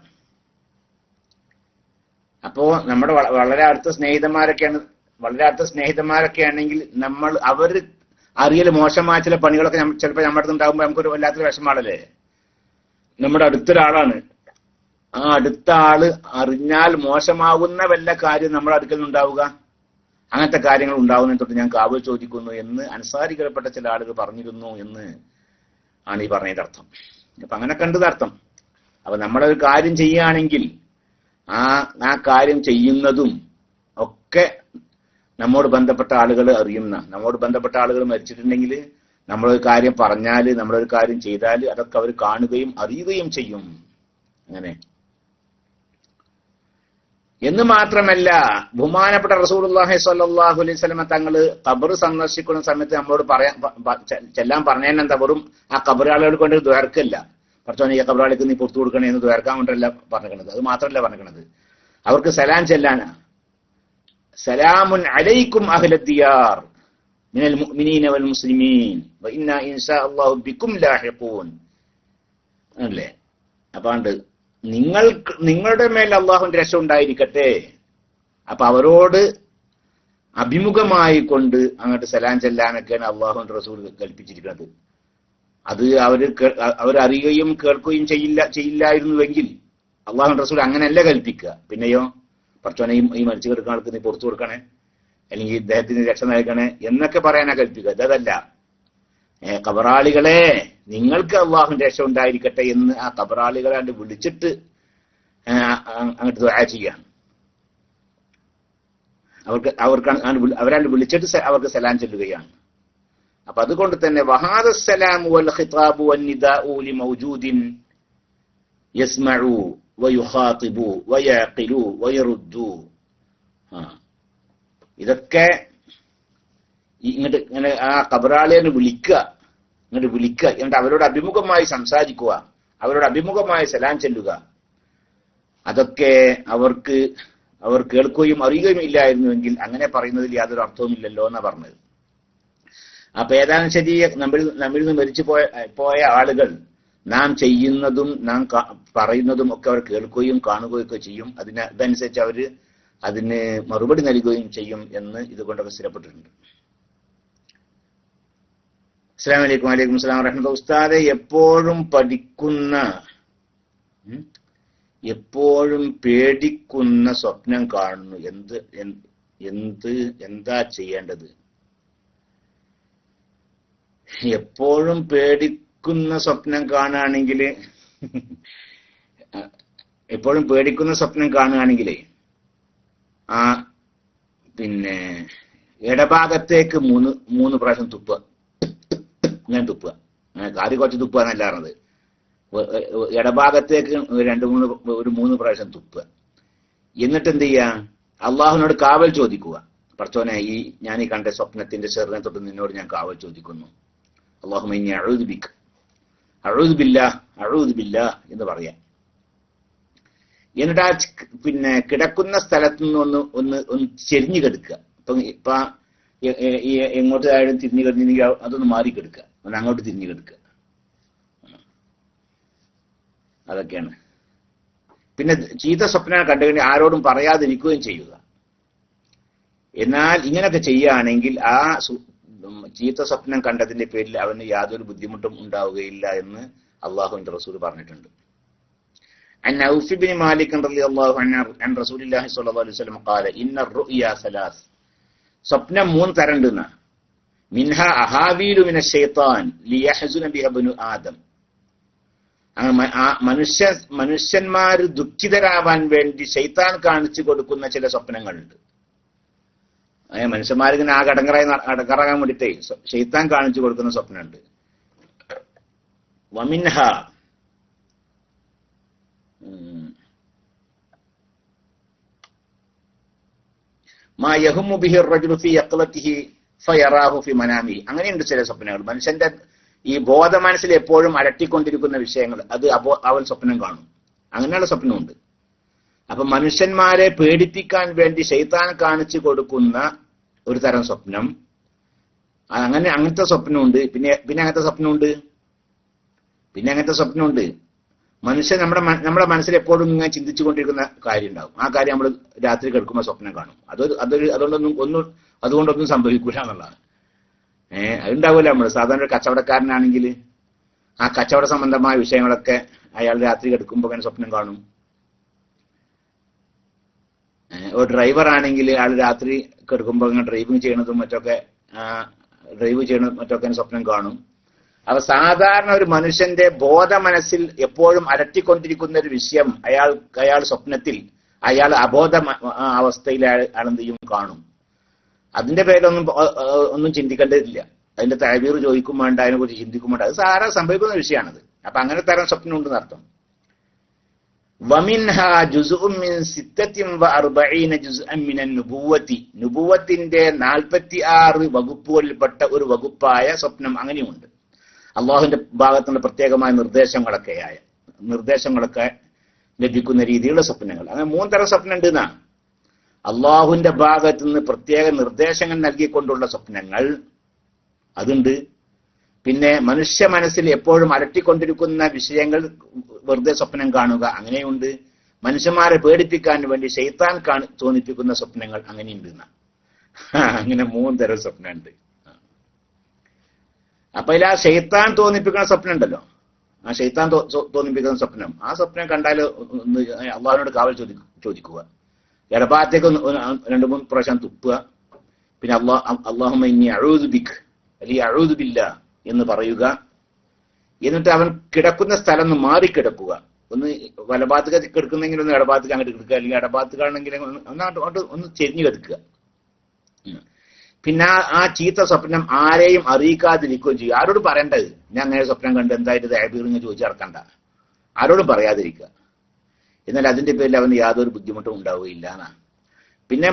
അപ്പോ നമ്മുടെ വളരെ അടുത്ത സ്നേഹിതന്മാരൊക്കെ ആണെങ്കിൽ അവർ അറിയൽ മോശമായ ചില പണികളൊക്കെ ചിലപ്പോൾ നമ്മുടെ അടുത്ത് ഉണ്ടാകുമ്പോൾ നമുക്കൊരു വല്ലാത്തൊരു വിഷമാണല്ലേ. നമ്മുടെ അടുത്തൊരാളാണ്, ആ അടുത്ത ആള് അറിഞ്ഞാൽ മോശമാകുന്ന വല്ല കാര്യം നമ്മുടെ അടുക്കൽ ഉണ്ടാവുക, അങ്ങനത്തെ കാര്യങ്ങൾ ഉണ്ടാവുന്നതിനെ തൊട്ട് ഞാൻ കാവൽ ചോദിക്കുന്നു എന്ന് അൻസാരികൾപ്പെട്ട ചില ആളുകൾ പറഞ്ഞിരുന്നു എന്ന് ആണ് ഈ പറഞ്ഞതിന്റെ അർത്ഥം. അപ്പൊ അങ്ങനെ കണ്ടത് അർത്ഥം. അപ്പൊ നമ്മളൊരു കാര്യം ചെയ്യുകയാണെങ്കിൽ ആ കാര്യം ചെയ്യുന്നതും ഒക്കെ നമ്മോട് ബന്ധപ്പെട്ട ആളുകൾ അറിയുന്ന, നമ്മോട് ബന്ധപ്പെട്ട ആളുകൾ മരിച്ചിട്ടുണ്ടെങ്കിൽ നമ്മളൊരു കാര്യം പറഞ്ഞാൽ, നമ്മളൊരു കാര്യം ചെയ്താൽ അതൊക്കെ അവർ കാണുകയും അറിയുകയും ചെയ്യും. അങ്ങനെ എന്ന് മാത്രമല്ല, ബഹുമാനപ്പെട്ട റസൂലുള്ളാഹി സ്വല്ലല്ലാഹു അലൈഹി വസല്ലം തങ്ങള് ഖബർ സന്ദർശിക്കുന്ന സമയത്ത് നമ്മളോട് ചെല്ലാൻ പറഞ്ഞതിനെന്താ? വെറും ആ ഖബറാളികൾ കൊണ്ട് ദ്വാർക്കല്ല, കുറച്ചോനെ ഈ ഖബറാളിക്ക് നീ പുറത്തു കൊടുക്കണേ എന്ന് ദ്വാർക്കാൻ കൊണ്ടല്ല പറഞ്ഞിരിക്കണത്. അത് മാത്രമല്ല പറഞ്ഞിരിക്കണത്, അവർക്ക് സലാം ചെല്ലാനാ. സലാമുൻ അലൈക്കും അഹ്ലദ്ദിയാർ മിനൽ മുഅ്മിനീന വൽ മുസ്ലിമീൻ വ ഇന്നാ ഇൻഷാ അല്ലാഹു ബിക്കും ലാഹിഖൂൻ അല്ലേ. അപ്പാണ്ട് നിങ്ങളുടെ മേൽ അള്ളാഹുവിന്റെ രക്ഷ ഉണ്ടായിരിക്കട്ടെ. അപ്പൊ അവരോട് അഭിമുഖമായി കൊണ്ട് അങ്ങോട്ട് സലാം ചെല്ലാനൊക്കെയാണ് അള്ളാഹുവിന്റെ റസൂൽ കൽപ്പിച്ചിരിക്കുന്നത്. അത് അവരറിയുകയും കേൾക്കുകയും ചെയ്യില്ലായിരുന്നുവെങ്കിൽ അള്ളാഹുവിന്റെ റസൂൽ അങ്ങനെയല്ല കൽപ്പിക്കുക. പിന്നെയോ, പടച്ചോനെ ഈ മരിച്ചു കിടക്കുന്ന ആൾക്ക് നീ പുറത്തു കൊടുക്കണേ, അല്ലെങ്കിൽ ഇദ്ദേഹത്തിന് രക്ഷ നൽകണേ എന്നൊക്കെ പറയാനാ കൽപ്പിക്കുക. അതല്ല, ഖബറാളികളെ നിങ്ങൾക്ക് അള്ളാഹുവിന്റെ രക്ഷ ഉണ്ടായിരിക്കട്ടെ എന്ന് ആ ഖബറാളികളെ അങ്ങോട്ട് വിളിച്ചിട്ട് അങ്ങോട്ട് ദുആ ചെയ്യാണ്. അവരാണ്ട് വിളിച്ചിട്ട് അവർക്ക് സലാം ചൊല്ലുകയാണ്. അപ്പൊ അതുകൊണ്ട് തന്നെ വഹാദസ്സലാമു വൽ ഖിതാബു വന്നിദാഉ ലിമൗജൂദിൻ യസ്മഉ വയുഖാതിബു വയഖിലു വയറുദ്ദു, ഇതൊക്കെ ഇങ്ങോട്ട് ഇങ്ങനെ ആ കബറാളിയെ ഇങ്ങോട്ട് വിളിക്കുക, എന്നിട്ട് അവരോട് അഭിമുഖമായി സംസാരിക്കുക, അവരോട് അഭിമുഖമായി സലാം ചെല്ലുക. അതൊക്കെ അവർ കേൾക്കുകയും അറിയുകയും ഇല്ലായിരുന്നുവെങ്കിൽ അങ്ങനെ പറയുന്നതിൽ യാതൊരു അർത്ഥവുമില്ലല്ലോ എന്നാ പറഞ്ഞത്. അപ്പൊ ഏതാനും ശരി നമ്മിൽ നിന്ന് മരിച്ചു പോയ ആളുകൾ നാം ചെയ്യുന്നതും നാം പറയുന്നതും ഒക്കെ അവർ കേൾക്കുകയും കാണുകയും ഒക്കെ ചെയ്യും. അതനുസരിച്ച് അവര് അതിന് മറുപടി നൽകുകയും ചെയ്യും എന്ന് ഇതുകൊണ്ടൊക്കെ സ്ഥിരപ്പെട്ടിട്ടുണ്ട്. അസ്സലാമു അലൈക്കും. വലൈക്കും അസ്സലാം വറഹ്മത്തുള്ളാഹി. ഉസ്താദെ, എപ്പോഴും പേടിക്കുന്ന സ്വപ്നം കാണുന്നു, എന്താ ചെയ്യേണ്ടത്? എപ്പോഴും പേടിക്കുന്ന സ്വപ്നം കാണുകയാണെങ്കിലേ പിന്നെ ഇടഭാഗത്തേക്ക് മൂന്ന് പ്രാവശ്യം തുപ്പുക. ഇങ്ങനെ തുപ്പുക, അങ്ങനെ കാറി കുറച്ച് തുപ്പുക എന്നല്ല പറഞ്ഞത്. ഇടഭാഗത്തേക്ക് ഒരു മൂന്ന് പ്രാവശ്യം തുപ്പുക. എന്നിട്ട് എന്ത് ചെയ്യുക? അള്ളാഹുവിനോട് കാവൽ ചോദിക്കുക. പടച്ചോനെ, ഞാൻ ഈ കണ്ട സ്വപ്നത്തിന്റെ ചെറുനെ തൊട്ട് നിന്നോട് ഞാൻ കാവൽ ചോദിക്കുന്നു. അല്ലാഹുമ്മ ഇന്നി അഊദു ബില്ലാഹ് എന്ന് പറയാം. എന്നിട്ട് ആ പിന്നെ കിടക്കുന്ന സ്ഥലത്ത് നിന്ന് ഒന്ന് ചെരിഞ്ഞു കിടക്കുക. ഇപ്പൊ എങ്ങോട്ടായാലും തിരിഞ്ഞു കിടന്നെങ്കിൽ അതൊന്ന് മാറി കിടക്കുക, ഒന്ന് അങ്ങോട്ട് തിരിഞ്ഞു കിടക്കുക. അതൊക്കെയാണ്. പിന്നെ ചീത്ത സ്വപ്നം കണ്ടുകഴിഞ്ഞാൽ ആരോടും പറയാതിരിക്കുകയും ചെയ്യുക. എന്നാൽ ഇങ്ങനെയൊക്കെ ചെയ്യുകയാണെങ്കിൽ ആ ചീത്ത സ്വപ്നം കണ്ടതിന്റെ പേരിൽ അവന് യാതൊരു ബുദ്ധിമുട്ടും ഉണ്ടാവുകയില്ല എന്ന് അള്ളാഹുവിന്റെ റസൂൽ പറഞ്ഞിട്ടുണ്ട്. عن عوف بن مالك رضي الله عنه عن رسول الله صلى الله عليه وسلم قال إن الرؤيا ثلاث. സ്വപ്നം മൂന്ന് തരണ്ടെന്ന. മിൻഹ അഹാവീലു മിന ശൈത്താൻ ലിയഹ്സുന ബിഹാ ബനു ആദം. മനുഷ്യന്മാര് ദുഃഖിതരാവാൻ വേണ്ടി ശൈത്താൻ കാണിച്ചു കൊടുക്കുന്ന ചില സ്വപ്നങ്ങളുണ്ട്. മനുഷ്യന്മാരിങ്ങനെ ആ അടങ്ങറാകാൻ വേണ്ടിട്ടേ ശൈത്താൻ കാണിച്ചു കൊടുക്കുന്ന സ്വപ്നമുണ്ട്. വമിൻഹ മാ യഹ്മു ബിഹി റജുലു ഫീ യഖ്ലതിഹി ഫയറാഹു ഫീ മനാമിഹി. അങ്ങനെയുണ്ട് ചില സ്വപ്നങ്ങൾ. മനുഷ്യന്റെ ഈ ബോധ മനസ്സിൽ എപ്പോഴും അലട്ടിക്കൊണ്ടിരിക്കുന്ന വിഷയങ്ങൾ അത് അവൻ സ്വപ്നം കാണും. അങ്ങനെയുള്ള സ്വപ്നമുണ്ട്. അപ്പൊ മനുഷ്യന്മാരെ പേടിപ്പിക്കാൻ വേണ്ടി ശൈത്താൻ കാണിച്ചു കൊടുക്കുന്ന ഒരു തരം സ്വപ്നം, അങ്ങനത്തെ സ്വപ്നമുണ്ട്. പിന്നെ അങ്ങനത്തെ സ്വപ്നമുണ്ട്. മനുഷ്യൻ നമ്മുടെ മനസ്സിൽ എപ്പോഴും ഇങ്ങനെ ചിന്തിച്ചു കൊണ്ടിരിക്കുന്ന കാര്യം ഉണ്ടാവും. ആ കാര്യം നമ്മൾ രാത്രി കിടക്കുമ്പോൾ സ്വപ്നം കാണും. അതുകൊണ്ടൊന്നും സംഭവിക്കൂല എന്നുള്ളതാണ്. അതുണ്ടാവില്ല. നമ്മൾ സാധാരണ ഒരു കച്ചവടക്കാരനാണെങ്കിൽ ആ കച്ചവട സംബന്ധമായ വിഷയങ്ങളൊക്കെ അയാൾ രാത്രി കിടക്കുമ്പോൾ അങ്ങനെ സ്വപ്നം കാണും. ഒരു ഡ്രൈവർ ആണെങ്കിൽ അയാൾ രാത്രി കിടക്കുമ്പോൾ ഇങ്ങനെ ഡ്രൈവ് ചെയ്യണതും മറ്റൊക്കെ സ്വപ്നം കാണും. അപ്പൊ സാധാരണ ഒരു മനുഷ്യന്റെ ബോധ മനസ്സിൽ എപ്പോഴും അലട്ടിക്കൊണ്ടിരിക്കുന്ന ഒരു വിഷയം അയാൾ സ്വപ്നത്തിൽ അയാൾ അബോധ അവസ്ഥയിൽ എന്ത് ചെയ്യും? കാണും. അതിന്റെ പേരൊന്നും ചിന്തിക്കേണ്ടതില്ല. അതിന്റെ തഅബീർ ചോദിക്കും വേണ്ട, അതിനെ കുറിച്ച് ചിന്തിക്കും വേണ്ട. അത് സാധാരണ സംഭവിക്കുന്ന വിഷയമാണത്. അപ്പൊ അങ്ങനെ തരം സ്വപ്നം ഉണ്ടെന്ന് അർത്ഥം. വമിൻഹ ജുസ്ഉം മിൻ 46 ജുസ്അൻ മിനൻ നുബുവത്തി. നുബുവത്തിന്റെ 46 വകുപ്പുകളിൽപ്പെട്ട ഒരു വകുപ്പായ സ്വപ്നം അങ്ങനെയുണ്ട്. അള്ളാഹുവിന്റെ ഭാഗത്തുനിന്ന് പ്രത്യേകമായ നിർദ്ദേശങ്ങളൊക്കെ ലഭിക്കുന്ന രീതിയിലുള്ള സ്വപ്നങ്ങൾ. അങ്ങനെ 3 തരം സ്വപ്നം ഉണ്ട് എന്നാണ്. അള്ളാഹുവിന്റെ ഭാഗത്തു നിന്ന് പ്രത്യേക നിർദ്ദേശങ്ങൾ നൽകിക്കൊണ്ടുള്ള സ്വപ്നങ്ങൾ അതുണ്ട്. പിന്നെ മനുഷ്യ മനസ്സിൽ എപ്പോഴും അലട്ടിക്കൊണ്ടിരിക്കുന്ന വിഷയങ്ങൾ വെറുതെ സ്വപ്നം കാണുക അങ്ങനെയുണ്ട്. മനുഷ്യന്മാരെ പേടിപ്പിക്കാൻ വേണ്ടി ശൈത്താൻ തോന്നിപ്പിക്കുന്ന സ്വപ്നങ്ങൾ അങ്ങനെയുണ്ട്. അങ്ങനെ 3 തരം സ്വപ്നമുണ്ട്. അപ്പൊ ഇതിൽ ആ ശൈത്താൻ തോന്നിപ്പിക്കുന്ന സ്വപ്നം ഉണ്ടല്ലോ, ആ ശൈത്താൻ തോന്നിപ്പിക്കുന്ന സ്വപ്നം, ആ സ്വപ്നം കണ്ടാൽ അള്ളാഹുവിനോട് കാവൽ ചോദിക്കുക. ഇടഭാഗത്തേക്ക് 2-3 പ്രാവശ്യം തുപ്പുക. പിന്നെ അല്ലാഹുമ്മ ഇന്നി അഊദു ബിക അല്ലെങ്കിൽ അഊദു ബില്ലാഹ് എന്ന് പറയുക. എന്നിട്ട് അവൻ കിടക്കുന്ന സ്ഥലം ഒന്ന് മാറിക്കിടക്കുക. ഒന്ന് വലഭാഗത്തേക്ക് കിടക്കുന്നെങ്കിൽ ഒന്ന് ഇടഭാഗത്തേക്ക് അങ്ങോട്ട് കിടക്കുക, അല്ലെങ്കിൽ ഇടഭാഗത്തേക്കാണെങ്കിൽ ഒന്ന് ചെരിഞ്ഞു കിടക്കുക. പിന്നെ ആ ചീത്ത സ്വപ്നം ആരെയും അറിയിക്കാതിരിക്കുകയും ചെയ്യും. ആരോടും പറയേണ്ടത് ഞാൻ അങ്ങനെ സ്വപ്നം കണ്ട് എന്തായിട്ട് ദയബീറിങ് ചോദിച്ചു നടക്കണ്ട, ആരോടും പറയാതിരിക്കുക. എന്നാൽ അതിന്റെ പേരിൽ അവന് യാതൊരു ബുദ്ധിമുട്ടും ഉണ്ടാവുകയില്ല എന്നാണ്. പിന്നെ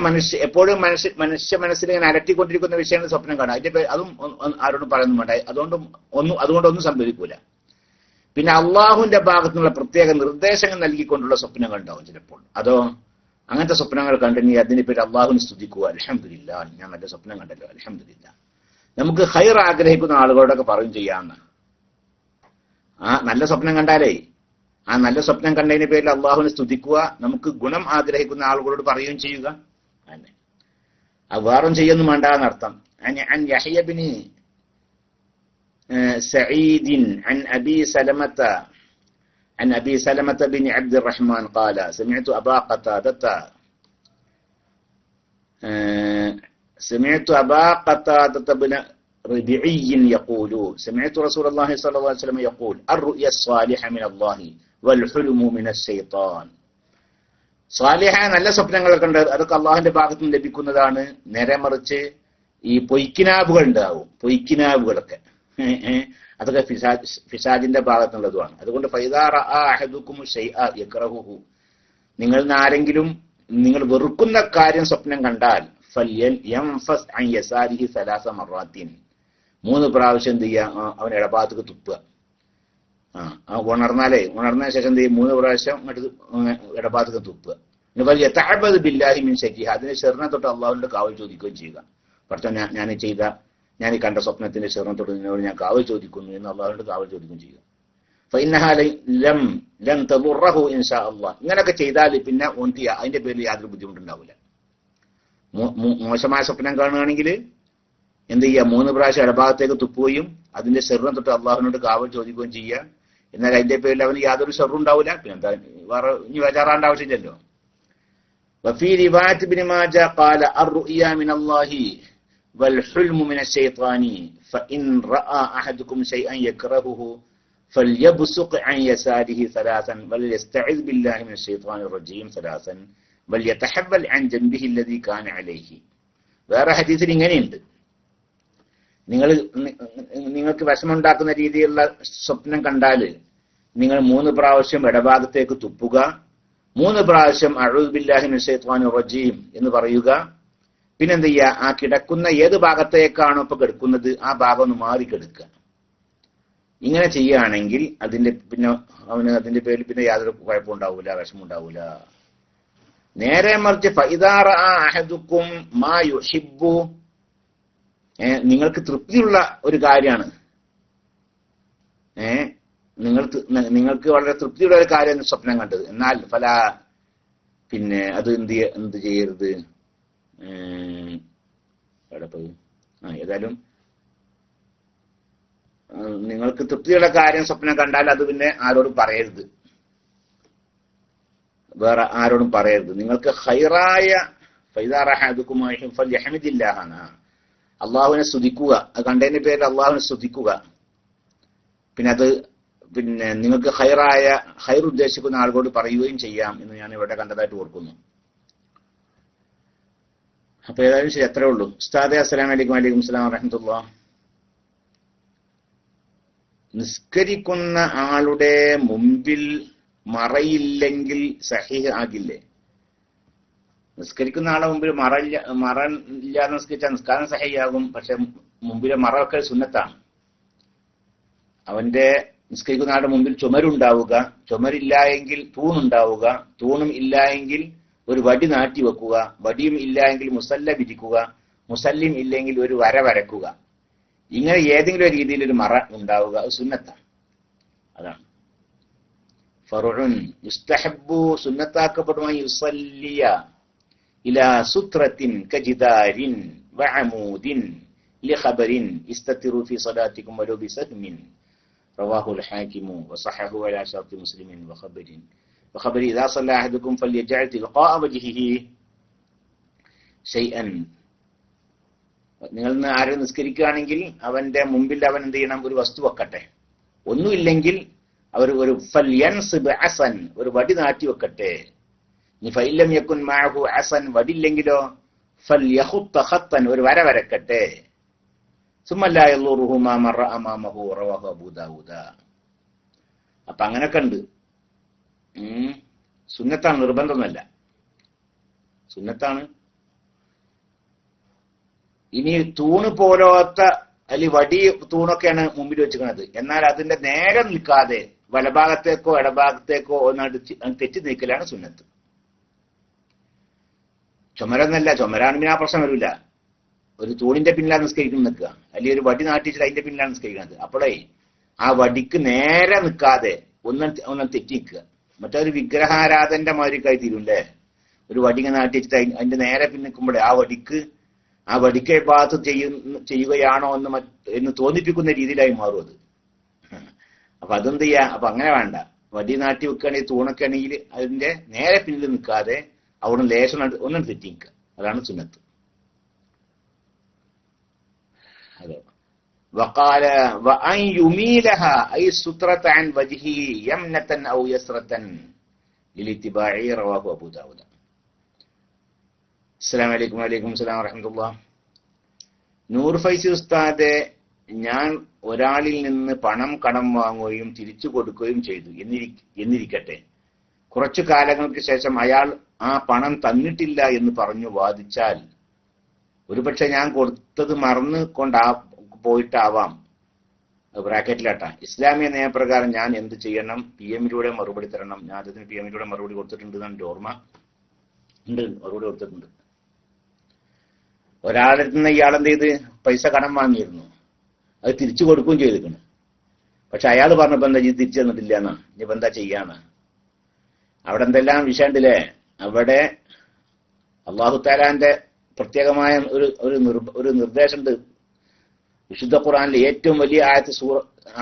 എപ്പോഴും മനുഷ്യ മനസ്സിൽ ഇങ്ങനെ അലട്ടിക്കൊണ്ടിരിക്കുന്ന വിഷയമാണ് സ്വപ്നം കാണുക. അതിന്റെ പേര് അതും ആരോടും പറയുന്നു വേണ്ട. അതുകൊണ്ടൊന്നും സംഭവിക്കൂല. പിന്നെ അള്ളാഹുവിന്റെ ഭാഗത്തുനിന്നുള്ള പ്രത്യേക നിർദ്ദേശങ്ങൾ നൽകിക്കൊണ്ടുള്ള സ്വപ്നങ്ങൾ ഉണ്ടാവും ചിലപ്പോൾ. അതോ അങ്ങനത്തെ സ്വപ്നങ്ങൾ കണ്ടെങ്കിൽ അതിന്റെ പേര് അള്ളാഹുവിനെ സ്തുതിക്കുക, അൽഹംദുലില്ലാ ഞാൻ നല്ല സ്വപ്നം കണ്ടല്ലോ, അൽഹംദുലില്ലാ. നമുക്ക് ഖൈർ ആഗ്രഹിക്കുന്ന ആളുകളോടൊക്കെ പറയും ചെയ്യാമെന്ന്. ആ നല്ല സ്വപ്നം കണ്ടാലേ ആ നല്ല സ്വപ്നം കണ്ടതിന്റെ പേരിൽ അള്ളാഹുവിനെ സ്തുതിക്കുക, നമുക്ക് ഗുണം ആഗ്രഹിക്കുന്ന ആളുകളോട് പറയുകയും ചെയ്യുക. അന്നെ അത് വേറും ചെയ്യൊന്നും വേണ്ട എന്നർത്ഥം. عن يحيى بن سعيد عن أبي سلمة بن عبد الرحمن قال سمعت أبا قتادة بن ربيعي يقول سمعت رسول الله صلى الله عليه وسلم يقول الرؤيا الصالحة من الله والحلم من الشيطان. സ്വാലിഹായ നല്ല സ്വപ്നങ്ങളൊക്കെ ഉണ്ട്, അതൊക്കെ അള്ളാഹുവിന്റെ ഭാഗത്ത് നിന്ന് ലഭിക്കുന്നതാണ്. നേരെ മറിച്ച് ഈ പൊയ്ക്കിനാബുകൾ ഉണ്ടാവും, പൊയ്ക്കിനാബുകളൊക്കെ അതൊക്കെ ഫിസാജിന്റെ ഭാഗത്തുള്ളതുമാണ്. അതുകൊണ്ട് നിങ്ങൾ ആരെങ്കിലും നിങ്ങൾ വെറുക്കുന്ന കാര്യം സ്വപ്നം കണ്ടാൽ 3 പ്രാവശ്യം എന്ത് ചെയ്യുക, അവൻ ഇടഭാഗത്തേക്ക് തുപ്പുക. ഉണർന്നതിന് ശേഷം എന്ത് ചെയ്യും, 3 പ്രാവശ്യം ഇടഭാഗത്തേക്ക് തുപ്പുക. ബില്ലാഹി മിൻ ശർരിഹ, അതിന്റെ ഷെറിനെ തൊട്ട് അള്ളാഹുവിന്റെ കാവൽ ചോദിക്കുകയും ചെയ്യുക. പക്ഷേ ഞാൻ ഈ കണ്ട സ്വപ്നത്തിന്റെ ഷെറിനെ തൊട്ട് നിന്നോട് ഞാൻ കാവൽ ചോദിക്കുന്നു എന്ന് അള്ളാഹുവിന്റെ കാവൽ ചോദിക്കുകയും ചെയ്യുക. ഇങ്ങനൊക്കെ ചെയ്താൽ പിന്നെ അതിന്റെ പേരിൽ യാതൊരു ബുദ്ധിമുട്ടുണ്ടാവില്ല. മോശമായ സ്വപ്നം കാണുകയാണെങ്കിൽ എന്ത് ചെയ്യുക, 3 പ്രാവശ്യം ഇടഭാഗത്തേക്ക് തുപ്പുകയും അതിന്റെ ഷെറിനെ തൊട്ട് അള്ളാഹുവിനോട് കാവൽ ചോദിക്കുകയും ചെയ്യുക. എന്നാൽ അതിന്റെ പേരിൽ അവന് യാതൊരു ഷെറും ഉണ്ടാവില്ല. പിന്നെ എന്താ വേറെ ഇനി വേചാറാണ്ട ആവശ്യമില്ലല്ലോ. وفي رواية ابن ماجه قال الرؤيا من الله والحلم من الشيطان فإن رأى أحدكم شيئا يكرهه فليبصق عن يساره 3 وليستعذ بالله من الشيطان الرجيم 3 وليتحول عن جنبه الذي كان عليه. വേറെ ഹദീസിൽ ഇങ്ങനെയുണ്ട്, നിങ്ങൾക്ക് വിഷമുണ്ടാക്കുന്ന രീതിയിലുള്ള സ്വപ്നം കണ്ടാൽ നിങ്ങൾ 3 പ്രാവശ്യം ഇടഭാഗത്തേക്ക് തുപ്പുക, 3 പ്രാവശ്യം അഊദു ബില്ലാഹി മിനശ് ശൈത്വാനിർ റജീം എന്ന് പറയുക. പിന്നെന്ത് ചെയ്യുക, ആ കിടക്കുന്ന ഏത് ഭാഗത്തേക്കാണോ ഇപ്പൊ കിടക്കുന്നത് ആ ഭാഗം ഒന്ന് മാറി കിടക്കുക. ഇങ്ങനെ ചെയ്യുകയാണെങ്കിൽ അവന് അതിന്റെ പേരിൽ പിന്നെ യാതൊരു കുഴപ്പമുണ്ടാവൂല, വിഷമുണ്ടാവൂല. നേരെ മറിച്ച് ഫഇദാ റഅ അഹദുക്കും മാ യുഹിബ്ബു, നിങ്ങൾക്ക് തൃപ്തിയുള്ള ഒരു കാര്യമാണ്, നിങ്ങൾക്ക് വളരെ തൃപ്തിയുള്ള ഒരു കാര്യം സ്വപ്നം കണ്ടത്, എന്നാൽ പിന്നെ അത് എന്ത് ചെയ്യരുത്, ഏതായാലും നിങ്ങൾക്ക് തൃപ്തിയുള്ള കാര്യം സ്വപ്നം കണ്ടാൽ അത് പിന്നെ ആരോടും പറയരുത്, വേറെ ആരോടും പറയരുത്. നിങ്ങൾക്ക് ഖൈറായ അള്ളാഹുവിനെ സ്തുതിക്കുക, അത് കണ്ടതിന്റെ പേരിൽ അള്ളാഹുവിനെ സ്തുതിക്കുക. പിന്നെ നിങ്ങൾക്ക് ഖൈർ ഉദ്ദേശിക്കുന്ന ആളുകളോട് പറയുകയും ചെയ്യാം എന്ന് ഞാൻ ഇവിടെ കണ്ടതായിട്ട് ഓർക്കുന്നു. അപ്പൊ ഏതായാലും ശരി, അത്രേ ഉള്ളൂ. ഉസ്താദെ അസ്സലാമു അലൈക്കും. വലൈക്കും അസ്സലാം വറഹ്മത്തുള്ളാഹി. നിസ്കരിക്കുന്ന ആളുടെ മുമ്പിൽ മറയില്ലെങ്കിൽ സഹീഹ് ആകില്ലേ? നിസ്കരിക്കുന്ന ആളുടെ മുമ്പിൽ മറയില്ലാതെ നിസ്കരിച്ചാൽ നിസ്കാരം സഹീഹാകും. പക്ഷെ മുമ്പിലെ മറവൊക്കെ സുന്നത്താണ്. അവന്റെ നിസ്കരിക്കുന്ന ആളുടെ മുമ്പിൽ ചുമരുണ്ടാവുക, ചുമരില്ല എങ്കിൽ തൂണുണ്ടാവുക, തൂണും ഇല്ല എങ്കിൽ ഒരു വടി നാട്ടി വെക്കുക, വടിയും ഇല്ല എങ്കിൽ മുസല്ല വിരിക്കുക, മുസല്ലിം ഇല്ലെങ്കിൽ ഒരു വര വരക്കുക. ഇങ്ങനെ ഏതെങ്കിലും ഒരു രീതിയിൽ ഒരു മറ ഉണ്ടാവുക, അത് സുന്നത്താണ്. അതാണ് ഫറുഉൻ യുസ്തഹബ്ബു, സുന്നത്താക്കപ്പെടുന്ന യുസല്ലിയ ഇലാ സുത്രത്തിൻ കജിദാരിൻ വഅമൂദിൻ ലിഖബരിൻ ഇസ്തതിറു ഫി സ്വലാത്തികും വലൗ ബിസഹ്മിൻ റവാഹുൽ ഹാകിമു വസഹഹു അലാ ശർത്തി മുസ്ലിമിൻ വഖബരി ഇദാ സല്ല അഹദുകും ഫൽയജഅൽ തിൽഖാഅ വജ്ഹിഹി ഷൈഅൻ. നിങ്ങൾ ആരും നിസ്കരിക്കുകയാണെങ്കിൽ അവന്റെ മുമ്പിൽ അവൻ എന്ത് ചെയ്യണം, ഒരു വസ്തു വെക്കട്ടെ. ഒന്നുമില്ലെങ്കിൽ അവർ ഒരു ഫൽയൻസിബ് അസൻ, ഒരു വടി നാട്ടി വെക്കട്ടെ. ഇനി ഫഇല്ലം യകുൻ മഅഹു അസൻ, വടിയില്ലെങ്കിലോ ഫൽയഖുത്ത ഖത്തൻ, ഒരു വര വരക്കട്ടെ. സുമ്മ ലാ യളുറുഹു മാ മറ അമാമഹു റവാഹു അബൂ ദാവൂദ. അപ്പൊ അങ്ങനൊക്കെ ഉണ്ട്. സുന്നത്താണ്, നിർബന്ധമൊന്നുമല്ല, സുന്നത്താണ്. ഇനി തൂണ് പോലത്തെ അല്ലെങ്കിൽ വടി തൂണൊക്കെയാണ് മുമ്പിൽ വെച്ചിരിക്കുന്നത്. എന്നാൽ അതിന്റെ നേരെ നിൽക്കാതെ വലഭാഗത്തേക്കോ ഇടഭാഗത്തേക്കോ ഒന്നാണ്ട് തെറ്റി നിൽക്കലാണ് സുന്നത്ത്. ചുമരൊന്നല്ല, ചുമരാണെങ്കിൽ ആ പ്രശ്നം വരില്ല. ഒരു തൂണിന്റെ പിന്നിലാണ് നിസ്കരിക്കുന്ന നിൽക്കുക, അല്ലെങ്കിൽ ഒരു വടി നാട്ടിച്ചിട്ട് അതിന്റെ പിന്നിലാണ് നിസ്കരിക്കുന്നത്. അപ്പോഴേ ആ വടിക്ക് നേരെ നിൽക്കാതെ ഒന്നും തെറ്റി നിൽക്കുക. മറ്റൊരു വിഗ്രഹാരാധന്റെ മാതിരിക്കായി തീരുംല്ലേ. ഒരു വടിക്ക് നാട്ടിച്ചിട്ട് അതിന്റെ നേരെ പിന്നിക്കുമ്പോഴേ ആ വടിക്ക് ഭാഗത്ത് ചെയ്യുകയാണോ എന്ന് തോന്നിപ്പിക്കുന്ന രീതിയിലായി മാറും അത്. അപ്പൊ അതെന്ത് ചെയ്യാ? അപ്പൊ അങ്ങനെ വേണ്ട. വടി നാട്ടി വെക്കുകയാണെങ്കിൽ തൂണൊക്കെ ആണെങ്കിൽ അതിന്റെ നേരെ പിന്നിൽ നിൽക്കാതെ അവിടെ ലേശം ഒന്നും തെറ്റി നിൽക്കുക. അതാണ് സുന്നത്ത്. അതെ. وقال وأن يميلها أي سترة عن وجهه يمنة أو يسرة للاتباع رواه أبو داود. അസ്സലാമു അലൈക്കും. വലൈക്കും അസ്സലാം വറഹ്മത്തുള്ളാഹി. നൂർ ഫൈസി ഉസ്താദെ, ഞാൻ ഒരാളിൽ നിന്ന് പണം കടം വാങ്ങുകയും തിരിച്ചു കൊടുക്കുകയും ചെയ്തു എന്നിരിക്കട്ടെ. കുറച്ചു കാലങ്ങൾക്ക് ശേഷം അയാൾ ആ പണം തന്നിട്ടില്ല എന്ന് പറഞ്ഞു വാദിച്ചാൽ, ഒരുപക്ഷെ ഞാൻ കൊടുത്തത് മറന്നു പോയിട്ടാവാം. ബ്രാക്കറ്റിലാട്ടാ. ഇസ്ലാമിക നിയമപ്രകാരം ഞാൻ എന്ത് ചെയ്യണം? PM-ലൂടെ മറുപടി തരണം. ഞാൻ അതിന് PM-ലൂടെ മറുപടി കൊടുത്തിട്ടുണ്ട് എന്നാണ് എൻ്റെ ഓർമ്മ. ഉണ്ട്, മറുപടി കൊടുത്തിട്ടുണ്ട്. ഒരാളുടെ നിന്ന് ഇയാളെന്ത് ചെയ്ത് പൈസ കടം വാങ്ങിയിരുന്നു, അത് തിരിച്ചു കൊടുക്കുകയും ചെയ്തിരിക്കണം. പക്ഷെ അയാൾ പറഞ്ഞപ്പോ എന്താ ഇത് തിരിച്ചു തന്നിട്ടില്ല എന്നാ, ഇനിയിപ്പോ എന്താ ചെയ്യാന്നാ. അവിടെ എന്തെല്ലാം വിഷയമുണ്ടല്ലേ. അവിടെ അള്ളാഹു തആലാന്റെ പ്രത്യേകമായ ഒരു നിർദ്ദേശമുണ്ട്. വിശുദ്ധ ഖുർആനിലെ ഏറ്റവും വലിയ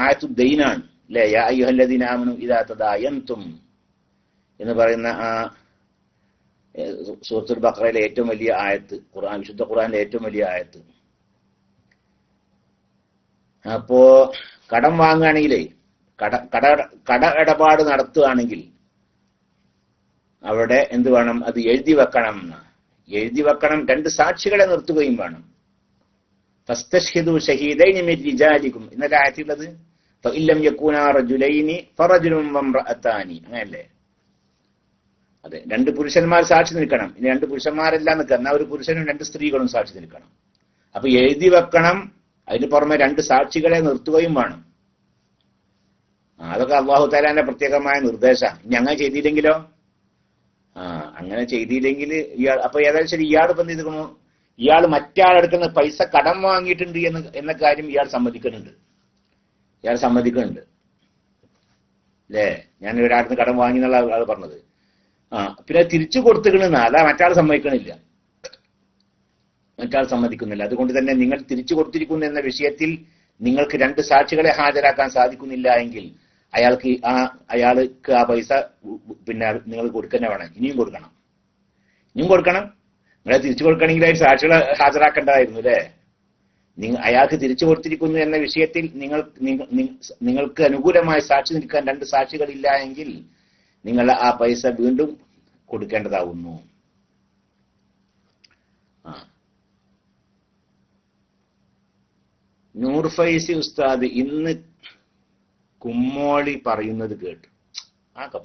ആയത്തു ദൈനാണ് അല്ലെ. യാ അയ്യുഹല്ലദീന ആമനൂ ഇദാ തദായൻതും എന്ന് പറയുന്ന ആ സൂറത്തുൽ ബഖറയിലെ ഏറ്റവും വലിയ ആയത്ത്, വിശുദ്ധ ഖുർആനിലെ ഏറ്റവും വലിയ ആയത്ത്. അപ്പോ കടം വാങ്ങുകയാണെങ്കിലേ, കട ഇടപാട് നടത്തുകയാണെങ്കിൽ അവിടെ എന്ത് വേണം? അത് എഴുതി വെക്കണം. എഴുതി വെക്കണം. 2 സാക്ഷികളെ നിർത്തുകയും വേണം. ഫസ്തശ്ഹിദു ഷഹീദൈനി മിൻ റിജാലികും എന്നല്ല ആയത്തുള്ളത്. ഫഇല്ലം യകൂനാ റജുലൈനി ഫറജുലുൻ വംറഅതാനി, അങ്ങനെയല്ലേ? അതെ, 2 പുരുഷന്മാർ സാക്ഷി നിൽക്കണം. ഇനി 2 പുരുഷന്മാരെല്ലാം നിൽക്കണം, എന്നാൽ ഒരു പുരുഷനും 2 സ്ത്രീകളും സാക്ഷി നിൽക്കണം. അപ്പൊ എഴുതി വെക്കണം. അതിന് പുറമെ 2 സാക്ഷികളെ നിർത്തുകയും വേണം. അതൊക്കെ അല്ലാഹു തആലാന്റെ പ്രത്യേകമായ നിർദ്ദേശം. ഇനി അങ്ങനെ ചെയ്തില്ലെങ്കിലോ? അങ്ങനെ ചെയ്തില്ലെങ്കിൽ അപ്പൊ ഏതായാലും ശരി, ഇയാൾ ഇപ്പം എന്ത് ചെയ്തിരിക്കണു? ഇയാൾ മറ്റാളെടുക്കുന്ന പൈസ കടം വാങ്ങിയിട്ടുണ്ട് എന്ന കാര്യം ഇയാൾ സമ്മതിക്കുന്നുണ്ട്. അല്ലേ? ഞാൻ ഒരാൾക്ക് കടം വാങ്ങി എന്നുള്ള ആൾ പറഞ്ഞത്. പിന്നെ തിരിച്ചു കൊടുത്തുകണെന്ന് അല്ല, മറ്റാൾ സമ്മതിക്കണില്ല, മറ്റാൾ സമ്മതിക്കുന്നില്ല. അതുകൊണ്ട് തന്നെ നിങ്ങൾ തിരിച്ചു കൊടുത്തിരിക്കുന്നു എന്ന വിഷയത്തിൽ നിങ്ങൾക്ക് 2 സാക്ഷികളെ ഹാജരാക്കാൻ സാധിക്കുന്നില്ല എങ്കിൽ അയാൾക്ക് ആ പൈസ പിന്നെ നിങ്ങൾ കൊടുക്കന്നെ വേണം. ഇനിയും കൊടുക്കണം. നിങ്ങളെ തിരിച്ചു കൊടുക്കണമെങ്കിൽ അതിൽ സാക്ഷികളെ ഹാജരാക്കേണ്ടതായിരുന്നു അല്ലേ? അയാൾക്ക് തിരിച്ചു കൊടുത്തിരിക്കുന്നു എന്ന വിഷയത്തിൽ നിങ്ങൾക്ക് അനുകൂലമായി സാക്ഷി നിൽക്കാൻ 2 സാക്ഷികളില്ല എങ്കിൽ നിങ്ങൾ ആ പൈസ വീണ്ടും കൊടുക്കേണ്ടതാവുന്നു. നൂർ ഫൈസി ഉസ്താദ് ഇന്ന് കുമ്മോളി പറയുന്നത് കേട്ടു.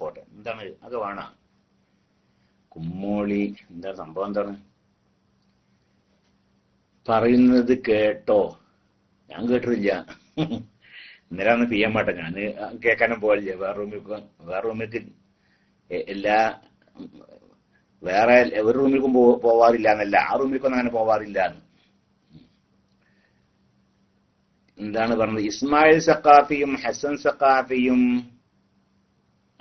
പോട്ടെ, എന്താണ് അത് വേണ കുമ്മോളി? എന്താ സംഭവം? എന്താണ് പറയുന്നത് കേട്ടോ? ഞാൻ കേട്ടിട്ടില്ല. ഇന്നലെ ഒന്ന് PM ആട്ടെ, ഞാൻ കേൾക്കാനും പോലില്ല. വേറെ റൂമിലേക്ക് വേറെ ഒരു റൂമിലേക്കും പോവാറില്ല എന്നല്ല, ആ റൂമിലേക്കൊന്നും അങ്ങനെ പോവാറില്ല. എന്താണ് പറഞ്ഞത്? ഇസ്മായിൽ സഖാഫിയും ഹസൻ സഖാഫിയും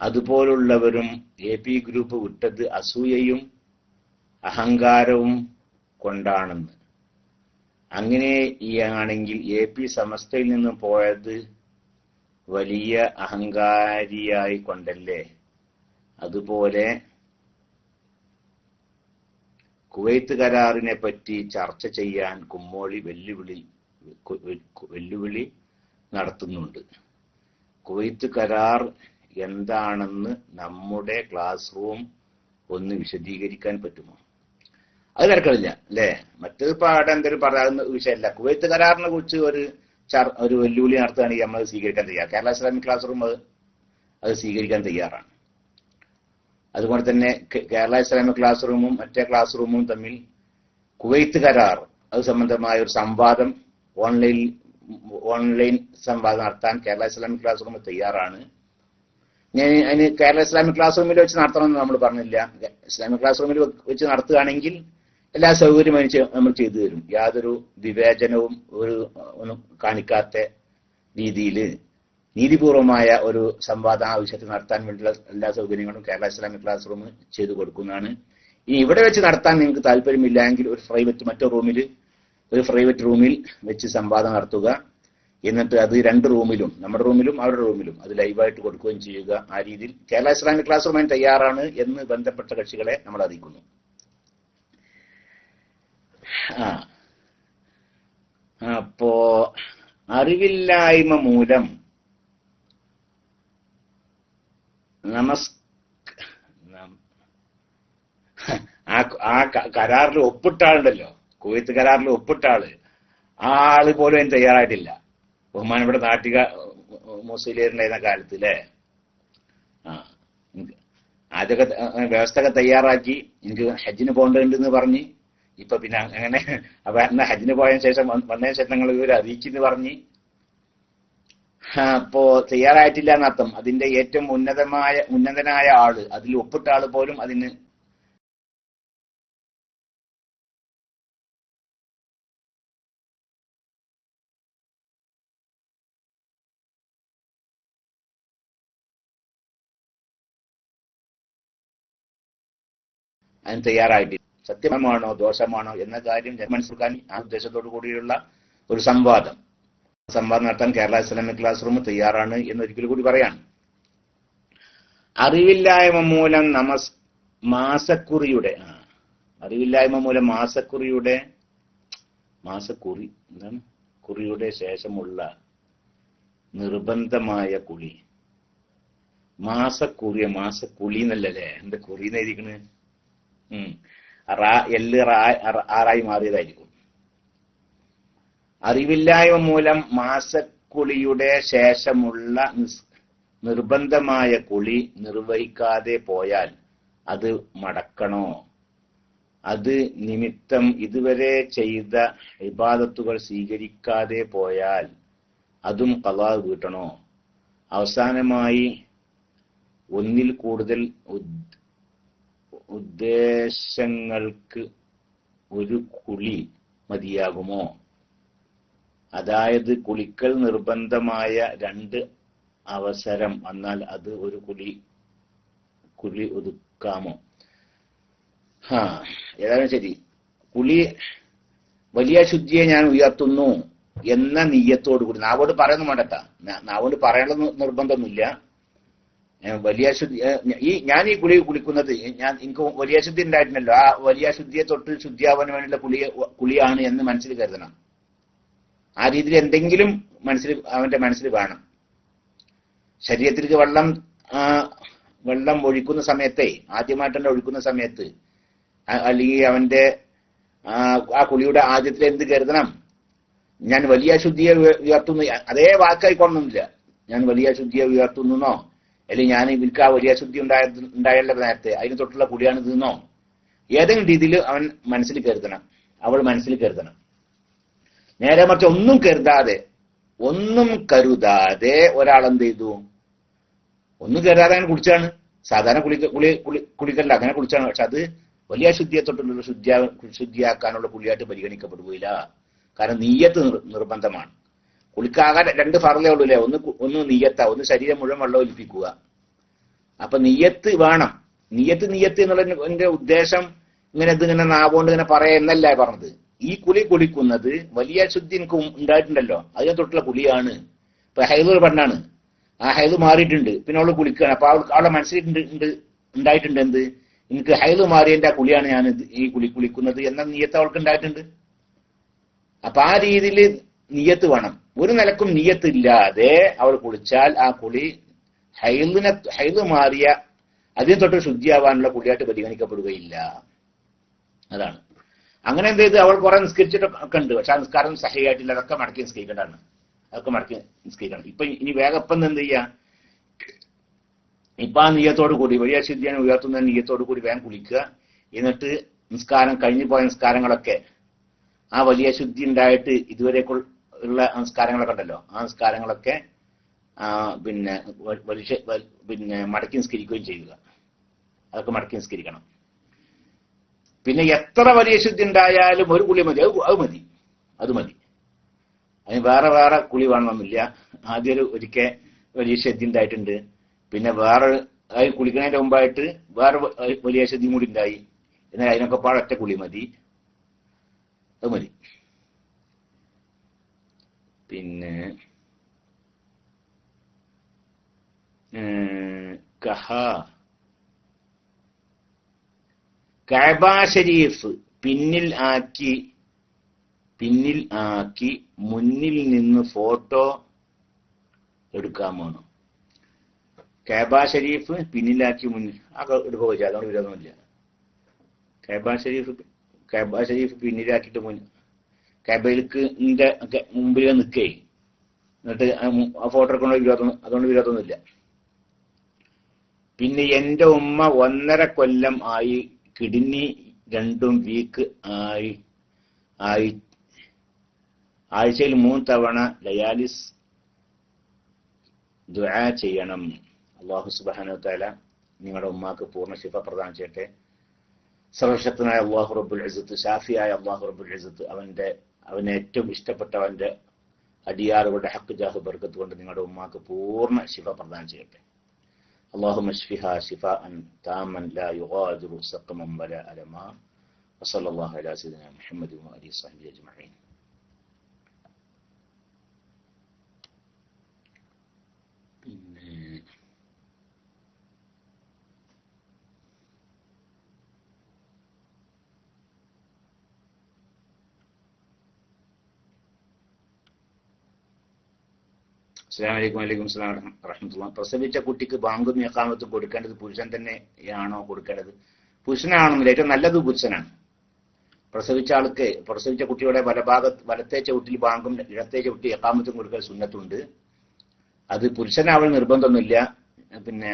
അതുപോലുള്ളവരും AP ഗ്രൂപ്പ് വിട്ടത് അസൂയയും അഹങ്കാരവും കൊണ്ടാണെന്ന്. അങ്ങനെയാണെങ്കിൽ AP സമസ്തയിൽ നിന്നും പോയത് വലിയ അഹങ്കാരിയായി കൊണ്ടല്ലേ? അതുപോലെ കുവൈത്ത് കരാറിനെ പറ്റി ചർച്ച ചെയ്യാൻ കുമ്മോളി വെല്ലുവിളി നടത്തുന്നുണ്ട്. കുവൈത്ത് കരാർ എന്താണെന്ന് നമ്മുടെ ക്ലാസ് റൂം ഒന്ന് വിശദീകരിക്കാൻ പറ്റുമോ? അത് തിരക്കളില്ല അല്ലേ? മറ്റൊരു പാഠം എന്തെങ്കിലും പറയാവുന്ന വിഷയമല്ല. കുവൈത്ത് കരാറിനെ കുറിച്ച് ഒരു വെല്ലുവിളി നടത്തുകയാണെങ്കിൽ നമ്മൾ സ്വീകരിക്കാൻ തയ്യാറാണ്. കേരള ഇസ്ലാമിക് ക്ലാസ് റൂം അത് സ്വീകരിക്കാൻ തയ്യാറാണ്. അതുപോലെ തന്നെ കേരള ഇസ്ലാമിക് ക്ലാസ് റൂമും മറ്റേ ക്ലാസ് റൂമും തമ്മിൽ കുവൈത്ത് കരാർ അത് സംബന്ധമായ ഒരു സംവാദം ഓൺലൈൻ സംവാദം നടത്താൻ കേരള ഇസ്ലാമിക് ക്ലാസ് റൂം തയ്യാറാണ്. ഞാൻ അതിന് കേരള ഇസ്ലാമിക് ക്ലാസ് റൂമിൽ വെച്ച് നടത്തണമെന്ന് നമ്മൾ പറഞ്ഞില്ല. ഇസ്ലാമിക് ക്ലാസ് റൂമിൽ വെച്ച് നടത്തുകയാണെങ്കിൽ എല്ലാ സൗകര്യവും നമ്മൾ ചെയ്തു തരും. യാതൊരു വിവേചനവും ഒന്നും കാണിക്കാത്ത രീതിയിൽ നീതിപൂർവമായ ഒരു സംവാദം ആവശ്യത്തിൽ നടത്താൻ വേണ്ടിയുള്ള എല്ലാ സൗകര്യങ്ങളും കേരള ഇസ്ലാമിക് ക്ലാസ് റൂം ചെയ്തു കൊടുക്കുന്നതാണ്. ഇനി ഇവിടെ വെച്ച് നടത്താൻ നിങ്ങൾക്ക് താല്പര്യമില്ല എങ്കിൽ ഒരു പ്രൈവറ്റ് റൂമിൽ വെച്ച് സംവാദം നടത്തുക. എന്നിട്ട് അത് 2 റൂമിലും, നമ്മുടെ റൂമിലും അവരുടെ റൂമിലും അത് ലൈവായിട്ട് കൊടുക്കുകയും ചെയ്യുക. ആ രീതിയിൽ കേരള ഇസ്ലാമിക് ക്ലാസ് റൂമിന് തയ്യാറാണ് എന്ന് ബന്ധപ്പെട്ട കക്ഷികളെ നമ്മൾ അറിയിക്കുന്നു. അപ്പോ അറിവില്ലായ്മ മൂലം ആ കരാറിൽ ഒപ്പിട്ട ആളുണ്ടല്ലോ, കുവൈത്ത് കരാറിൽ ഒപ്പിട്ട ആള് പോലും അതിന് തയ്യാറായിട്ടില്ല. ബഹുമാനപ്പെട്ട നാട്ടിക മുസ്ലിം കാലത്ത് അല്ലേ, ആദ്യമൊക്കെ വ്യവസ്ഥയൊക്കെ തയ്യാറാക്കി എനിക്ക് ഹജ്ജിന് പോകേണ്ടതെന്ന് പറഞ്ഞ്, ഇപ്പൊ പിന്നെ അങ്ങനെ എന്നാ ഹജ്ജിന് പോയതിനു ശേഷം വന്നതിന് ശേഷം ഞങ്ങൾ ഇവരെ അറിയിച്ചെന്ന് പറഞ്ഞ് അപ്പോ തയ്യാറായിട്ടില്ല എന്നർത്ഥം. അതിന്റെ ഏറ്റവും ഉന്നതനായ ആള്, അതിൽ ഒപ്പിട്ട ആള് പോലും അതിന് തയ്യാറായിട്ടില്ല. സത്യമാണോ ദോഷമാണോ എന്ന കാര്യം മനസ്സിലാക്കാൻ ആ ഉദ്ദേശത്തോടു കൂടിയുള്ള ഒരു സംവാദം നടത്താൻ കേരള ഇസ്ലാമിക് ക്ലാസ് റൂം തയ്യാറാണ് എന്നൊരിക്കൽ കൂടി പറയാണ്. അറിവില്ലായ്മ മൂലം മാസക്കുറിയുടെ കുറിയുടെ ശേഷമുള്ള നിർബന്ധമായ കുളി. മാസക്കുളി എന്നല്ലേ എന്താ കുറി എന്നെഴുതിക്കണ്? ആറായി മാറിയതായിരിക്കും. അറിവില്ലായ്മ മൂലം മാസക്കുളിയുടെ ശേഷമുള്ള നിർബന്ധമായ കുളി നിർവഹിക്കാതെ പോയാൽ അത് മടക്കണോ? അത് നിമിത്തം ഇതുവരെ ചെയ്ത ഇബാദത്തുകൾ സ്വീകരിക്കാതെ പോയാൽ അതും ഖളാ വീട്ടണോ? അവസാനമായി ഒന്നിൽ കൂടുതൽ ഉദ്ദേശങ്ങൾക്ക് ഒരു കുളി മതിയാകുമോ? അതായത് കുളിക്കൽ നിർബന്ധമായ 2 അവസരം എന്നാൽ അത് ഒരു കുളി ഒതുക്കാമോ? ഏതായാലും ശരി, കുളി വലിയ ശുദ്ധിയെ ഞാൻ ഉയർത്തുന്നു എന്ന നിയ്യത്തോടു കൂടി, നാവോട് പറയുന്നു വേണ്ടട്ടാ, നാവോട് പറയാനുള്ള നിർബന്ധമൊന്നുമില്ല. വലിയ ശുദ്ധി ഞാൻ ഈ കുളിക്കുന്നത് എനിക്ക് വലിയ ശുദ്ധി ഉണ്ടായിട്ടുണ്ടല്ലോ, ആ വലിയ ശുദ്ധിയെ തൊട്ട് ശുദ്ധിയാവാൻ വേണ്ടിയുള്ള കുളിയാണ് എന്ന് മനസ്സിൽ കരുതണം. ആ രീതിയിൽ എന്തെങ്കിലും അവന്റെ മനസ്സിൽ വേണം. ശരീരത്തിലേക്ക് വെള്ളം ഒഴിക്കുന്ന സമയത്തെ, ആദ്യമായിട്ട് തന്നെ ഒഴിക്കുന്ന സമയത്ത്, അല്ലെങ്കിൽ അവന്റെ ആ കുളിയുടെ ആദ്യത്തിൽ എന്ത് കരുതണം? ഞാൻ വലിയ ശുദ്ധിയെ ഉയർത്തുന്നു, അതേ വാക്കായിക്കൊള്ളണമെന്നില്ല. ഞാൻ വലിയ ശുദ്ധിയെ ഉയർത്തുന്നോ, അല്ലെങ്കിൽ ഞാൻ ഇവർക്ക് ആ വലിയ ശുദ്ധി ഉണ്ടായല്ല നേരത്തെ അതിന് തൊട്ടുള്ള കുളിയാണ് ഇതെന്നോ, ഏതെങ്കിലും രീതിയിൽ അവൻ മനസ്സിൽ കരുതണം, അവൾ മനസ്സിൽ കരുതണം. നേരെ മറിച്ച് ഒന്നും കരുതാതെ ഒരാൾ എന്ത് ചെയ്തു? ഒന്നും കരുതാതെ അങ്ങനെ കുളിച്ചാണ്. സാധാരണ കുളിക്കല്ല, അങ്ങനെ കുളിച്ചാണ്. പക്ഷെ അത് വലിയ ശുദ്ധിയെ തൊട്ടുള്ള ശുദ്ധിയാക്കാനുള്ള കുളിയായിട്ട് പരിഗണിക്കപ്പെടുകയില്ല. കാരണം നീയത്ത് നിർബന്ധമാണ്. കുളിക്കാകാൻ 2 ഫർളേ ഉള്ളൂ അല്ലേ? ഒന്ന് നീയത്താ, ഒന്ന് ശരീരം മുഴുവൻ വെള്ളം ഒലിപ്പിക്കുക. അപ്പൊ നീയത്ത് വേണം. നീയത്ത് എന്നുള്ളതിന്റെ ഉദ്ദേശം ഇങ്ങനെ നാവുകൊണ്ട് ഇങ്ങനെ പറയാ എന്നല്ല പറഞ്ഞത്. ഈ കുളിക്കുന്നത് വലിയ ശുദ്ധി എനിക്ക് ഉണ്ടായിട്ടുണ്ടല്ലോ, അതിനെ തൊട്ടുള്ള കുളിയാണ്. ഇപ്പൊ ഹൈദ് പെണ്ണാണ്, ആ ഹൈദ് മാറിയിട്ടുണ്ട്, പിന്നെ അവള് കുളിക്കുകയാണ്. അപ്പൊ അവളെ ഉണ്ടായിട്ടുണ്ട് എന്ത്? എനിക്ക് ഹൈദ് മാറിയതിന്റെ ആ കുളിയാണ് ഞാൻ ഈ കുളിക്കുന്നത് എന്ന നിയത്ത് അവൾക്ക് ഉണ്ടായിട്ടുണ്ട്. അപ്പൊ ആ രീതിയിൽ നിയത്ത് വേണം. ഒരു നിലക്കും നിയത്ത് ഇല്ലാതെ അവൾ കുളിച്ചാൽ ആ കുളി ഹൈദ് മാറിയ അതിനെ തൊട്ട് ശുദ്ധിയാവാനുള്ള കുളിയായിട്ട് പരിഗണിക്കപ്പെടുകയില്ല. അതാണ്. അങ്ങനെ എന്ത് ചെയ്ത് അവൾ കുറെ നിസ്കരിച്ചിട്ടൊക്കെ ഉണ്ട്, പക്ഷെ ആ നിസ്കാരം സഹിയായിട്ടില്ല. അതൊക്കെ മടക്കി നിസ്കരിക്കേണ്ടതാണ്. ഇപ്പൊ ഇനി വേഗപ്പം എന്ത് ചെയ്യാ? ഇപ്പൊ ആ നീയത്തോടു കൂടി വലിയ ശുദ്ധിയാണ് ഉയർത്തുന്ന നീയത്തോടു കൂടി വേഗം കുളിക്കുക. എന്നിട്ട് നിസ്കാരം കഴിഞ്ഞു പോയ നിസ്കാരങ്ങളൊക്കെ ആ വലിയ ശുദ്ധി ഉണ്ടായിട്ട് ഇതുവരേക്കുള്ള സംസ്കാരങ്ങളൊക്കെ ഉണ്ടല്ലോ, ആ സംസ്കാരങ്ങളൊക്കെ പിന്നെ പിന്നെ മടക്കി നിസ്കരിക്കുകയും ചെയ്യുക. അതൊക്കെ മടക്കി നിസ്കരിക്കണം. പിന്നെ എത്ര വലിയ ശുദ്ധി ഉണ്ടായാലും ഒരു കുളി മതി, അത് മതി. അതിന് വേറെ വേറെ കുളി വേണമെന്നില്ല. ആദ്യം ഒരിക്കൽ വലിയ ശുദ്ധി ഉണ്ടായിട്ടുണ്ട്, പിന്നെ വേറെ അത് കുളിക്കുന്നതിന്റെ മുമ്പായിട്ട് വേറെ വലിയ ശുദ്ധിയും കൂടി ഉണ്ടായി, എന്നാൽ അതിനൊക്കെ പാടെ ഒറ്റ കുളി മതി, അത് മതി. പിന്നെ കഅബ ശരീഫ് പിന്നിൽ ആക്കി മുന്നിൽ നിന്ന് ഫോട്ടോ എടുക്കാമോ? കഅബ ഷരീഫ് പിന്നിലാക്കി മുന്നിൽ എടുക്കുക വെച്ചാൽ അതുകൊണ്ട് വിരോധമില്ല. കഅബ ഷരീഫ് പിന്നിലാക്കിയിട്ട് കഅബയിലേക്ക് മുമ്പിൽ നിൽക്കേ, എന്നിട്ട് ആ ഫോട്ടോ എടുക്കുന്ന അതുകൊണ്ട് വിരോധമൊന്നുമില്ല. പിന്നെ എന്റെ ഉമ്മ 1.5 കൊല്ലം ആയി കിഡ്നി 2 വീക്ക് ആഴ്ചയിൽ 3 തവണ ഡയാലിസ് ദുആ ചെയ്യണം. അല്ലാഹു സുബ്ഹാനഹു വ തആല നിങ്ങളുടെ ഉമ്മാക്ക് പൂർണ്ണ ശിഫ പ്രദാനം ചെയ്യട്ടെ. സർവശക്തനായ അല്ലാഹു റബ്ബുൽ ഇസ്സത്ത്, ഷാഫിയായ അല്ലാഹു റബ്ബുൽ ഇസ്സത്ത് അവന് ഏറ്റവും ഇഷ്ടപ്പെട്ടവന്റെ അടിയാറുകളുടെ ഹഖ് ജാഹ് ബർക്കത്ത് കൊണ്ട് നിങ്ങളുടെ ഉമ്മാക്ക് പൂർണ്ണ ശിഫ പ്രദാനം ചെയ്യട്ടെ. അല്ലാഹുമ്മ ശ്ഫിഹാ ശിഫാഅൻ താമൻ ലാ യുഗാദിറു സഖമൻ വലാ അലമാ. വസല്ലല്ലാഹു അലാ സയ്യിദിനാ മുഹമ്മദ് വഅലിഹി വസഹ്ബിഹി അജ്മഈൻ. പിന്നെ അസ്സലാമു അലൈക്കും. വഅലൈക്കും അസ്സലാം വറഹ്മത്തുള്ളാഹി. പ്രസവിച്ച കുട്ടിക്ക് ബാങ്കും ഇഖാമത്തും കൊടുക്കേണ്ടത് പുരുഷൻ തന്നെയാണോ കൊടുക്കേണ്ടത്? പുരുഷനാണെന്നില്ല, ഏറ്റവും നല്ലത് പുരുഷനാണ്. പ്രസവിച്ച കുട്ടിയുടെ വലത്തെ ചവിട്ടിൽ ബാങ്കും ഇടത്തെ ചവിട്ടി ഇഖാമത്തും കൊടുക്കൽ സുന്നത്തുണ്ട്. അത് പുരുഷനാവൽ നിർബന്ധമൊന്നുമില്ല. പിന്നെ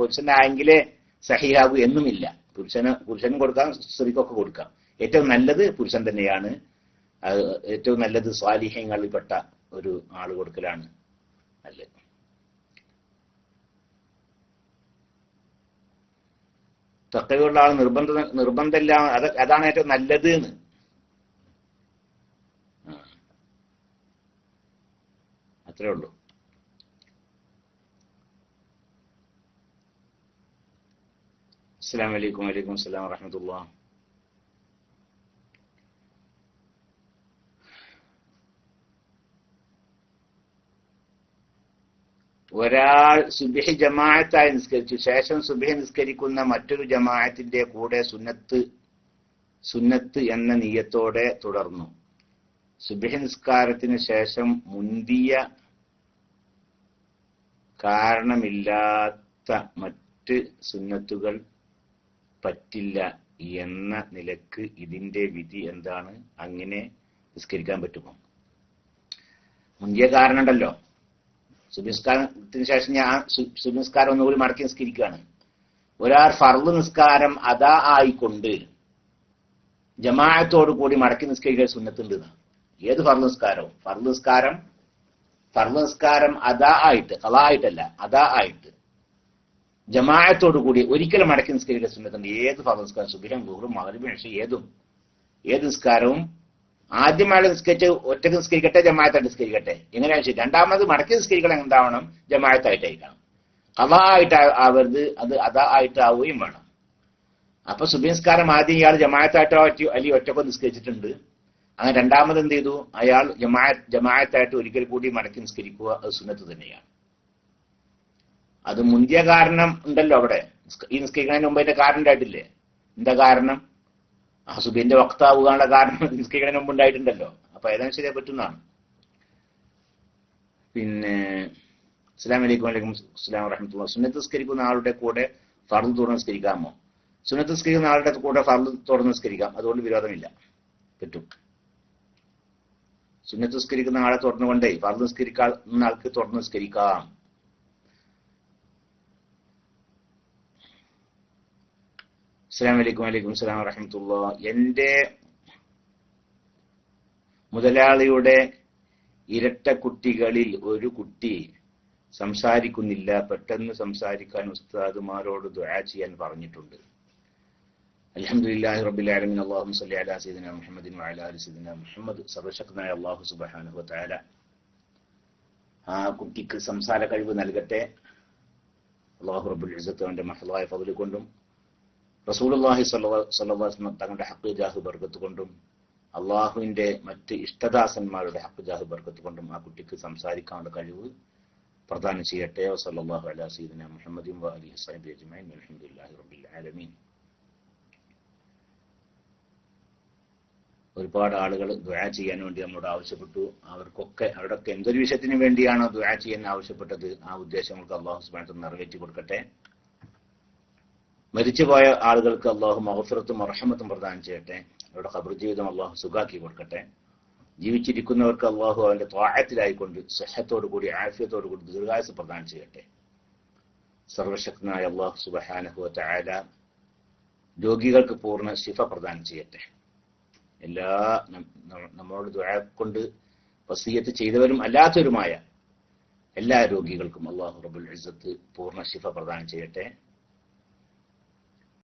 പുരുഷനായെങ്കിലേ സഹിയാകൂ എന്നുമില്ല. പുരുഷനും കൊടുക്കാം, സ്ത്രീക്കൊക്കെ കൊടുക്കാം. ഏറ്റവും നല്ലത് പുരുഷൻ തന്നെയാണ്. ഏറ്റവും നല്ലത് സ്വാലിഹ്യങ്ങളിൽപ്പെട്ട ഒരു ആള് കൊടുക്കലാണ് നല്ലത്. തഖ്വയുള്ള ആൾ നിർബന്ധമില്ല, അതാണ് ഏറ്റവും നല്ലത് എന്ന്. അത്രേ ഉള്ളൂ. അസ്സലാമു അലൈക്കും. വഅലൈക്കും അസ്സലാം വറഹ്മത്തുള്ളാഹി. ഒരാൾ സുബ്ഹി ജമാഅത്തായി നിസ്കരിച്ചു ശേഷം സുബ്ഹി നിസ്കരിക്കുന്ന മറ്റൊരു ജമാഅത്തിന്റെ കൂടെ സുന്നത്ത് എന്ന നിയ്യത്തോടെ തുടർന്നു. സുബ്ഹി നിസ്കാരത്തിന് ശേഷം മുന്തിയ കാരണമില്ലാത്ത മറ്റ് സുന്നത്തുകൾ പറ്റില്ല എന്ന നിലക്ക് ഇതിന്റെ വിധി എന്താണ്? അങ്ങനെ നിസ്കരിക്കാൻ പറ്റുമോ? മുന്തിയ കാരണം ഉണ്ടല്ലോ. സുബ്ഹിസ്കാരത്തിന് ശേഷം ഞാൻ സുബ്ഹിസ്കാരം ഒന്നുകൂടി മടക്കി നിസ്കരിക്കുകയാണ്. ഒരാൾ ഫർള് നിസ്കാരം അതാ ആയിക്കൊണ്ട് ജമാഅത്തോടു കൂടി മടക്കി നിസ്കരിക്കാൻ സുന്നത്തുണ്ട്. ഏത് ഫർള് നിസ്കാരവും ഫർള് നിസ്കാരം അതാ ആയിട്ട്, ഖളാ ആയിട്ടല്ല, അതാ ആയിട്ട് ജമാഅത്തോടു കൂടി ഒരിക്കലും മടക്കി നിസ്കരിക്കാൻ സുന്നത്തുണ്ട്. ഏത് ഫർള് നിസ്കാരം, സുബ്ഹിയും ളുഹറും മഗ്‌രിബും ഇശാ ഏത് നിസ്കാരവും ആദ്യമായിട്ട് നിസ്കരിച്ച് ഒറ്റക്ക് നിസ്കരിക്കട്ടെ, ജമാഅത്തായിട്ട് നിസ്കരിക്കട്ടെ, എങ്ങനെയാണെന്ന് വെച്ചാൽ രണ്ടാമത് മടക്കി നിസ്കരിക്കണം എന്താവണം? ജമാഅത്തായിട്ടായിരിക്കണം. ഖളാ ആയിട്ട് ആവരുത്, അത് അതാ ആയിട്ടാവുകയും വേണം. അപ്പൊ സുബ്ഹി നിസ്കാരം ആദ്യം ഇയാൾ ജമാഅത്തായിട്ടോ അല്ലെങ്കിൽ ഒറ്റക്കോ നിസ്കരിച്ചിട്ടുണ്ട്. അങ്ങനെ രണ്ടാമത് എന്ത് ചെയ്തു? അയാൾ ജമാഅത്തായിട്ട് ഒരിക്കൽ കൂടി മടക്കി നിസ്കരിക്കുക, അത് സുന്നത്ത് തന്നെയാണ്. അത് മുന്തിയ കാരണം ഉണ്ടല്ലോ അവിടെ. ഈ നിസ്കരിക്കുന്നതിന് മുമ്പ് അതിന്റെ കാരണം ഉണ്ടായിട്ടില്ലേ? എന്താ കാരണം? ആ സുബ്ഹിന്റെ വക്താവുകയുള്ള കാരണം നിസ്കരിക്കുന്നതിന് മുമ്പ് ഉണ്ടായിട്ടുണ്ടല്ലോ. അപ്പൊ ഏതാനും ശരിയാ പറ്റുന്നതാണ്. പിന്നെ അസ്സലാമു അലൈക്കും. വഅലൈക്കും അസ്സലാം വറഹ്മത്തുള്ളാഹി. സുന്നത്ത് നിസ്കരിക്കുന്ന ആളുടെ കൂടെ ഫർള് തുറന്ന് നിസ്കരിക്കാമോ? സുന്നത്ത് നിസ്കരിക്കുന്ന ആളുടെ കൂടെ ഫർള് തുറന്ന് നിസ്കരിക്കാം, അതുകൊണ്ട് വിരോധമില്ല, പറ്റും. സുന്നത്ത് നിസ്കരിക്കുന്ന ആളെ തുറന്നുകൊണ്ടേ ഫർള് നിസ്കരിക്കുന്ന ആൾക്ക് തുറന്ന് നിസ്കരിക്കാം. അസ്സലാമു അലൈക്കും. വഅലൈക്കും അസ്സലാം വറഹ്മത്തുള്ളാഹി. എന്റെ മുതലാളിയുടെ ഇരട്ട കുട്ടികളിൽ ഒരു കുട്ടി സംസാരിക്കുന്നില്ല, പെട്ടെന്ന് സംസാരിക്കാൻ ഉസ്താദുമാരോട് ദുആ ചെയ്യാൻ പറഞ്ഞിട്ടുണ്ട്. അൽഹംദുലില്ലാഹി റബ്ബിൽ ആലമീൻ. അല്ലാഹുമ്മ സ്വല്ലി അലാ സയ്യിദിനാ മുഹമ്മദിൻ വഅലാ ആലി സയ്യിദിനാ മുഹമ്മദ്. സർവശക്തനായ അല്ലാഹു സുബ്ഹാനഹു വ തആല ആ കുട്ടിക്ക് സംസാര കഴിവ് നൽകട്ടെ. അല്ലാഹു റബ്ബുൽ ഇസ്സത്ത് അവന്റെ മഹ്ലായ ഫദ്ല് കൊണ്ടും റസൂലുള്ളാഹി സ്വല്ലല്ലാഹു അലൈഹി വസല്ലം തങ്ങളുടെ ഹഖ് ജാഹ് ബർക്കത്ത് കൊണ്ടും അള്ളാഹുവിന്റെ മറ്റ് ഇഷ്ടദാസന്മാരുടെ ഹഖ് ജാഹ് ബർക്കത്ത് കൊണ്ടും ആ കുട്ടിക്ക് സംസാരിക്കാനുള്ള കഴിവ് പ്രദാനം ചെയ്യട്ടെ. വസല്ലല്ലാഹു അലാ സയ്യിദിനാ മുഹമ്മദിൻ വഅലിഹി വസഹ്ബിഹി അജ്മഈൻ. അൽഹംദുലില്ലാഹി റബ്ബിൽ ആലമീൻ. ഒരുപാട് ആളുകൾ ദുആ ചെയ്യാൻ വേണ്ടി നമ്മോട് ആവശ്യപ്പെട്ടു. അവരുടെയൊക്കെ എന്തൊരു വിഷയത്തിന് വേണ്ടിയാണോ ദുആ ചെയ്യാൻ ആവശ്യപ്പെട്ടത് ആ ഉദ്ദേശങ്ങൾക്ക് അല്ലാഹു സുബ്ഹാനഹു വ തആല നിറവേറ്റി കൊടുക്കട്ടെ. മരിച്ചുപോയ ആളുകൾക്ക് അല്ലാഹു മഗ്ഫിറത്തും റഹ്മത്തും പ്രദാനം ചെയ്യട്ടെ. അവരുടെ ഖബർ ജീവിതം അല്ലാഹു സുഖാക്കി കൊടുക്കട്ടെ. ജീവിച്ചിരിക്കുന്നവർക്ക് അല്ലാഹു അവന്റെ ത്വാഅത്തിലായിക്കൊണ്ട് സ്വഹത്തോടു കൂടി ആഫിയത്തോടു കൂടി ദീർഘായുസ്സ് പ്രദാനം ചെയ്യട്ടെ. സർവശക്തനായ അല്ലാഹു സുബ്ഹാനഹു വ തആല രോഗികൾക്ക് പൂർണ്ണ ശിഫ പ്രദാനം ചെയ്യട്ടെ. എല്ലാ നമ്മളോട് ദുആ കൊണ്ട് വസിയത്ത് ചെയ്തവരും അല്ലാത്തവരുമായ എല്ലാ രോഗികൾക്കും അല്ലാഹു റബ്ബുൽ ഇസ്സത്ത് പൂർണ്ണ ശിഫ പ്രദാനം ചെയ്യട്ടെ.